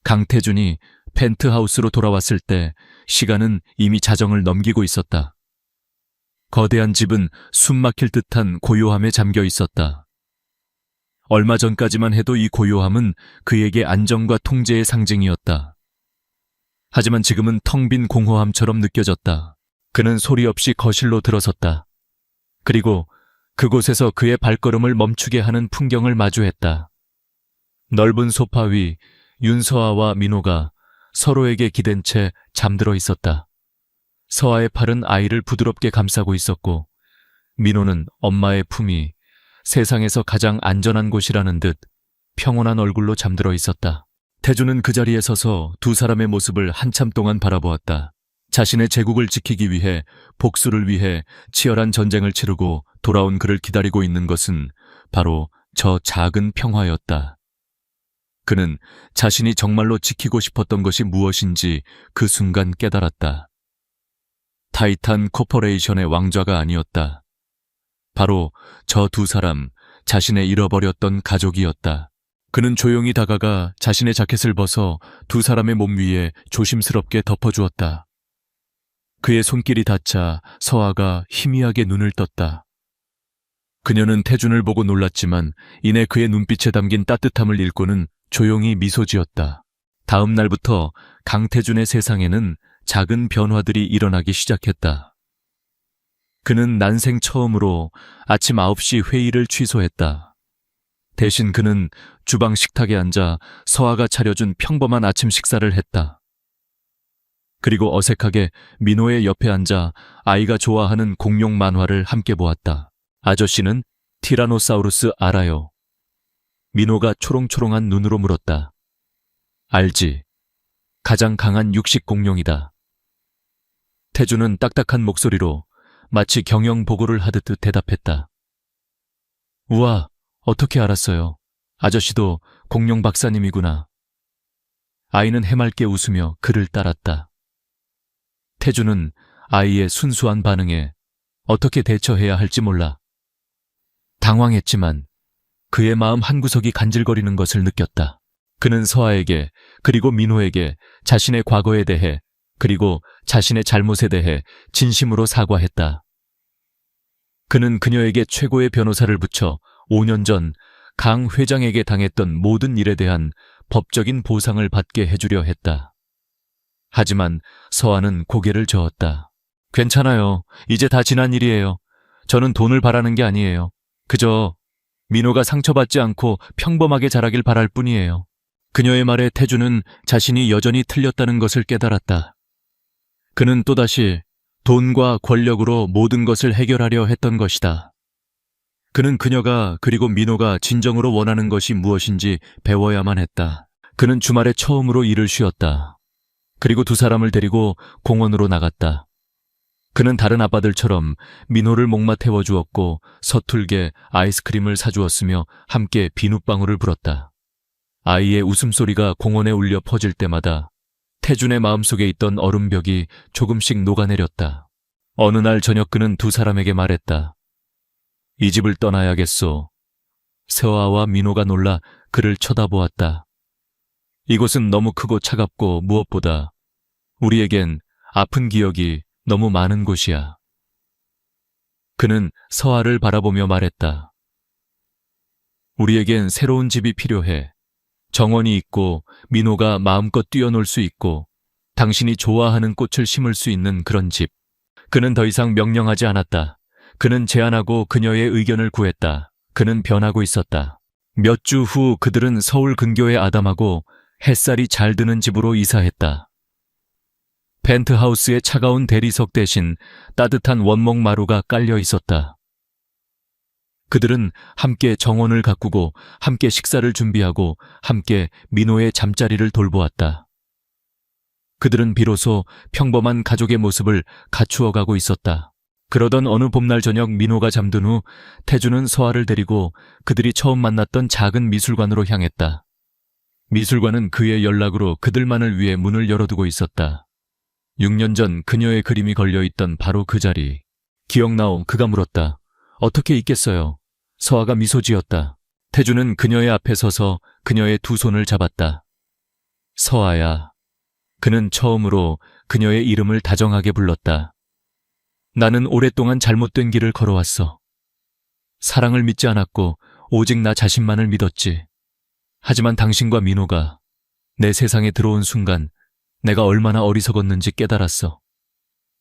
강태준이 펜트하우스로 돌아왔을 때 시간은 이미 자정을 넘기고 있었다. 거대한 집은 숨막힐 듯한 고요함에 잠겨 있었다. 얼마 전까지만 해도 이 고요함은 그에게 안정과 통제의 상징이었다. 하지만 지금은 텅 빈 공허함처럼 느껴졌다. 그는 소리 없이 거실로 들어섰다. 그리고 그곳에서 그의 발걸음을 멈추게 하는 풍경을 마주했다. 넓은 소파 위 윤서아와 민호가 서로에게 기댄 채 잠들어 있었다. 서아의 팔은 아이를 부드럽게 감싸고 있었고 민호는 엄마의 품이 세상에서 가장 안전한 곳이라는 듯 평온한 얼굴로 잠들어 있었다. 태준은 그 자리에 서서 두 사람의 모습을 한참 동안 바라보았다. 자신의 제국을 지키기 위해 복수를 위해 치열한 전쟁을 치르고 돌아온 그를 기다리고 있는 것은 바로 저 작은 평화였다. 그는 자신이 정말로 지키고 싶었던 것이 무엇인지 그 순간 깨달았다. 타이탄 코퍼레이션의 왕좌가 아니었다. 바로 저 두 사람, 자신의 잃어버렸던 가족이었다. 그는 조용히 다가가 자신의 자켓을 벗어 두 사람의 몸 위에 조심스럽게 덮어주었다. 그의 손길이 닿자 서아가 희미하게 눈을 떴다. 그녀는 태준을 보고 놀랐지만 이내 그의 눈빛에 담긴 따뜻함을 읽고는 조용히 미소 지었다. 다음 날부터 강태준의 세상에는 작은 변화들이 일어나기 시작했다. 그는 난생 처음으로 아침 9시 회의를 취소했다. 대신 그는 주방 식탁에 앉아 서아가 차려준 평범한 아침 식사를 했다. 그리고 어색하게 민호의 옆에 앉아 아이가 좋아하는 공룡 만화를 함께 보았다. 아저씨는 티라노사우루스 알아요? 민호가 초롱초롱한 눈으로 물었다. 알지. 가장 강한 육식 공룡이다. 태준은 딱딱한 목소리로 마치 경영 보고를 하듯 대답했다. 우와, 어떻게 알았어요? 아저씨도 공룡 박사님이구나. 아이는 해맑게 웃으며 그를 따랐다. 태준은 아이의 순수한 반응에 어떻게 대처해야 할지 몰라. 당황했지만 그의 마음 한구석이 간질거리는 것을 느꼈다. 그는 서아에게 그리고 민호에게 자신의 과거에 대해 그리고 자신의 잘못에 대해 진심으로 사과했다. 그는 그녀에게 최고의 변호사를 붙여 5년 전 강 회장에게 당했던 모든 일에 대한 법적인 보상을 받게 해주려 했다. 하지만 서아는 고개를 저었다. 괜찮아요. 이제 다 지난 일이에요. 저는 돈을 바라는 게 아니에요. 그저 민호가 상처받지 않고 평범하게 자라길 바랄 뿐이에요. 그녀의 말에 태준은 자신이 여전히 틀렸다는 것을 깨달았다. 그는 또다시 돈과 권력으로 모든 것을 해결하려 했던 것이다. 그는 그녀가 그리고 민호가 진정으로 원하는 것이 무엇인지 배워야만 했다. 그는 주말에 처음으로 일을 쉬었다. 그리고 두 사람을 데리고 공원으로 나갔다. 그는 다른 아빠들처럼 민호를 목마 태워주었고 서툴게 아이스크림을 사주었으며 함께 비눗방울을 불었다. 아이의 웃음소리가 공원에 울려 퍼질 때마다 태준의 마음속에 있던 얼음벽이 조금씩 녹아내렸다. 어느 날 저녁 그는 두 사람에게 말했다. 이 집을 떠나야겠소. 세화와 민호가 놀라 그를 쳐다보았다. 이곳은 너무 크고 차갑고 무엇보다 우리에겐 아픈 기억이 너무 많은 곳이야. 그는 서아를 바라보며 말했다. 우리에겐 새로운 집이 필요해. 정원이 있고 민호가 마음껏 뛰어놀 수 있고 당신이 좋아하는 꽃을 심을 수 있는 그런 집. 그는 더 이상 명령하지 않았다. 그는 제안하고 그녀의 의견을 구했다. 그는 변하고 있었다. 몇 주 후 그들은 서울 근교의 아담하고 햇살이 잘 드는 집으로 이사했다. 펜트하우스의 차가운 대리석 대신 따뜻한 원목 마루가 깔려 있었다. 그들은 함께 정원을 가꾸고 함께 식사를 준비하고 함께 민호의 잠자리를 돌보았다. 그들은 비로소 평범한 가족의 모습을 갖추어가고 있었다. 그러던 어느 봄날 저녁 민호가 잠든 후 태주는 서아를 데리고 그들이 처음 만났던 작은 미술관으로 향했다. 미술관은 그의 연락으로 그들만을 위해 문을 열어두고 있었다. 6년 전 그녀의 그림이 걸려있던 바로 그 자리. 기억나오? 그가 물었다. 어떻게 있겠어요? 서아가 미소 지었다. 태주는 그녀의 앞에 서서 그녀의 두 손을 잡았다. 서아야. 그는 처음으로 그녀의 이름을 다정하게 불렀다. 나는 오랫동안 잘못된 길을 걸어왔어. 사랑을 믿지 않았고 오직 나 자신만을 믿었지. 하지만 당신과 민호가 내 세상에 들어온 순간 내가 얼마나 어리석었는지 깨달았어.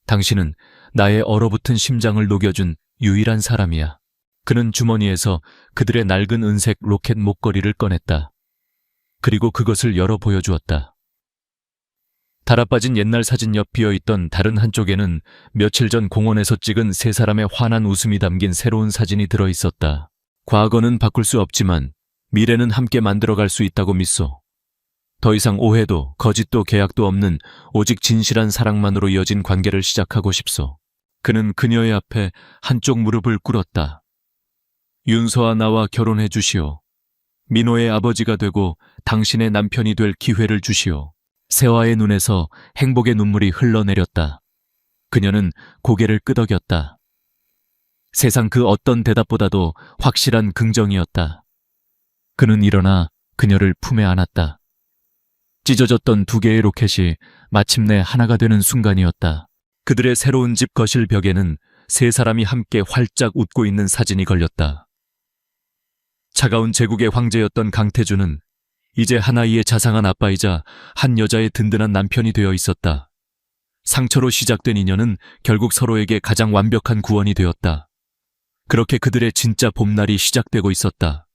당신은 나의 얼어붙은 심장을 녹여준 유일한 사람이야. 그는 주머니에서 그들의 낡은 은색 로켓 목걸이를 꺼냈다. 그리고 그것을 열어 보여주었다. 달아빠진 옛날 사진 옆 비어있던 다른 한쪽에는 며칠 전 공원에서 찍은 세 사람의 환한 웃음이 담긴 새로운 사진이 들어있었다. 과거는 바꿀 수 없지만 미래는 함께 만들어갈 수 있다고 믿소. 더 이상 오해도 거짓도 계약도 없는 오직 진실한 사랑만으로 이어진 관계를 시작하고 싶소. 그는 그녀의 앞에 한쪽 무릎을 꿇었다. 윤서와 나와 결혼해 주시오. 민호의 아버지가 되고 당신의 남편이 될 기회를 주시오. 세화의 눈에서 행복의 눈물이 흘러내렸다. 그녀는 고개를 끄덕였다. 세상 그 어떤 대답보다도 확실한 긍정이었다. 그는 일어나 그녀를 품에 안았다. 찢어졌던 두 개의 로켓이 마침내 하나가 되는 순간이었다. 그들의 새로운 집 거실 벽에는 세 사람이 함께 활짝 웃고 있는 사진이 걸렸다. 차가운 제국의 황제였던 강태주는 이제 하나이의 자상한 아빠이자 한 여자의 든든한 남편이 되어 있었다. 상처로 시작된 인연은 결국 서로에게 가장 완벽한 구원이 되었다. 그렇게 그들의 진짜 봄날이 시작되고 있었다.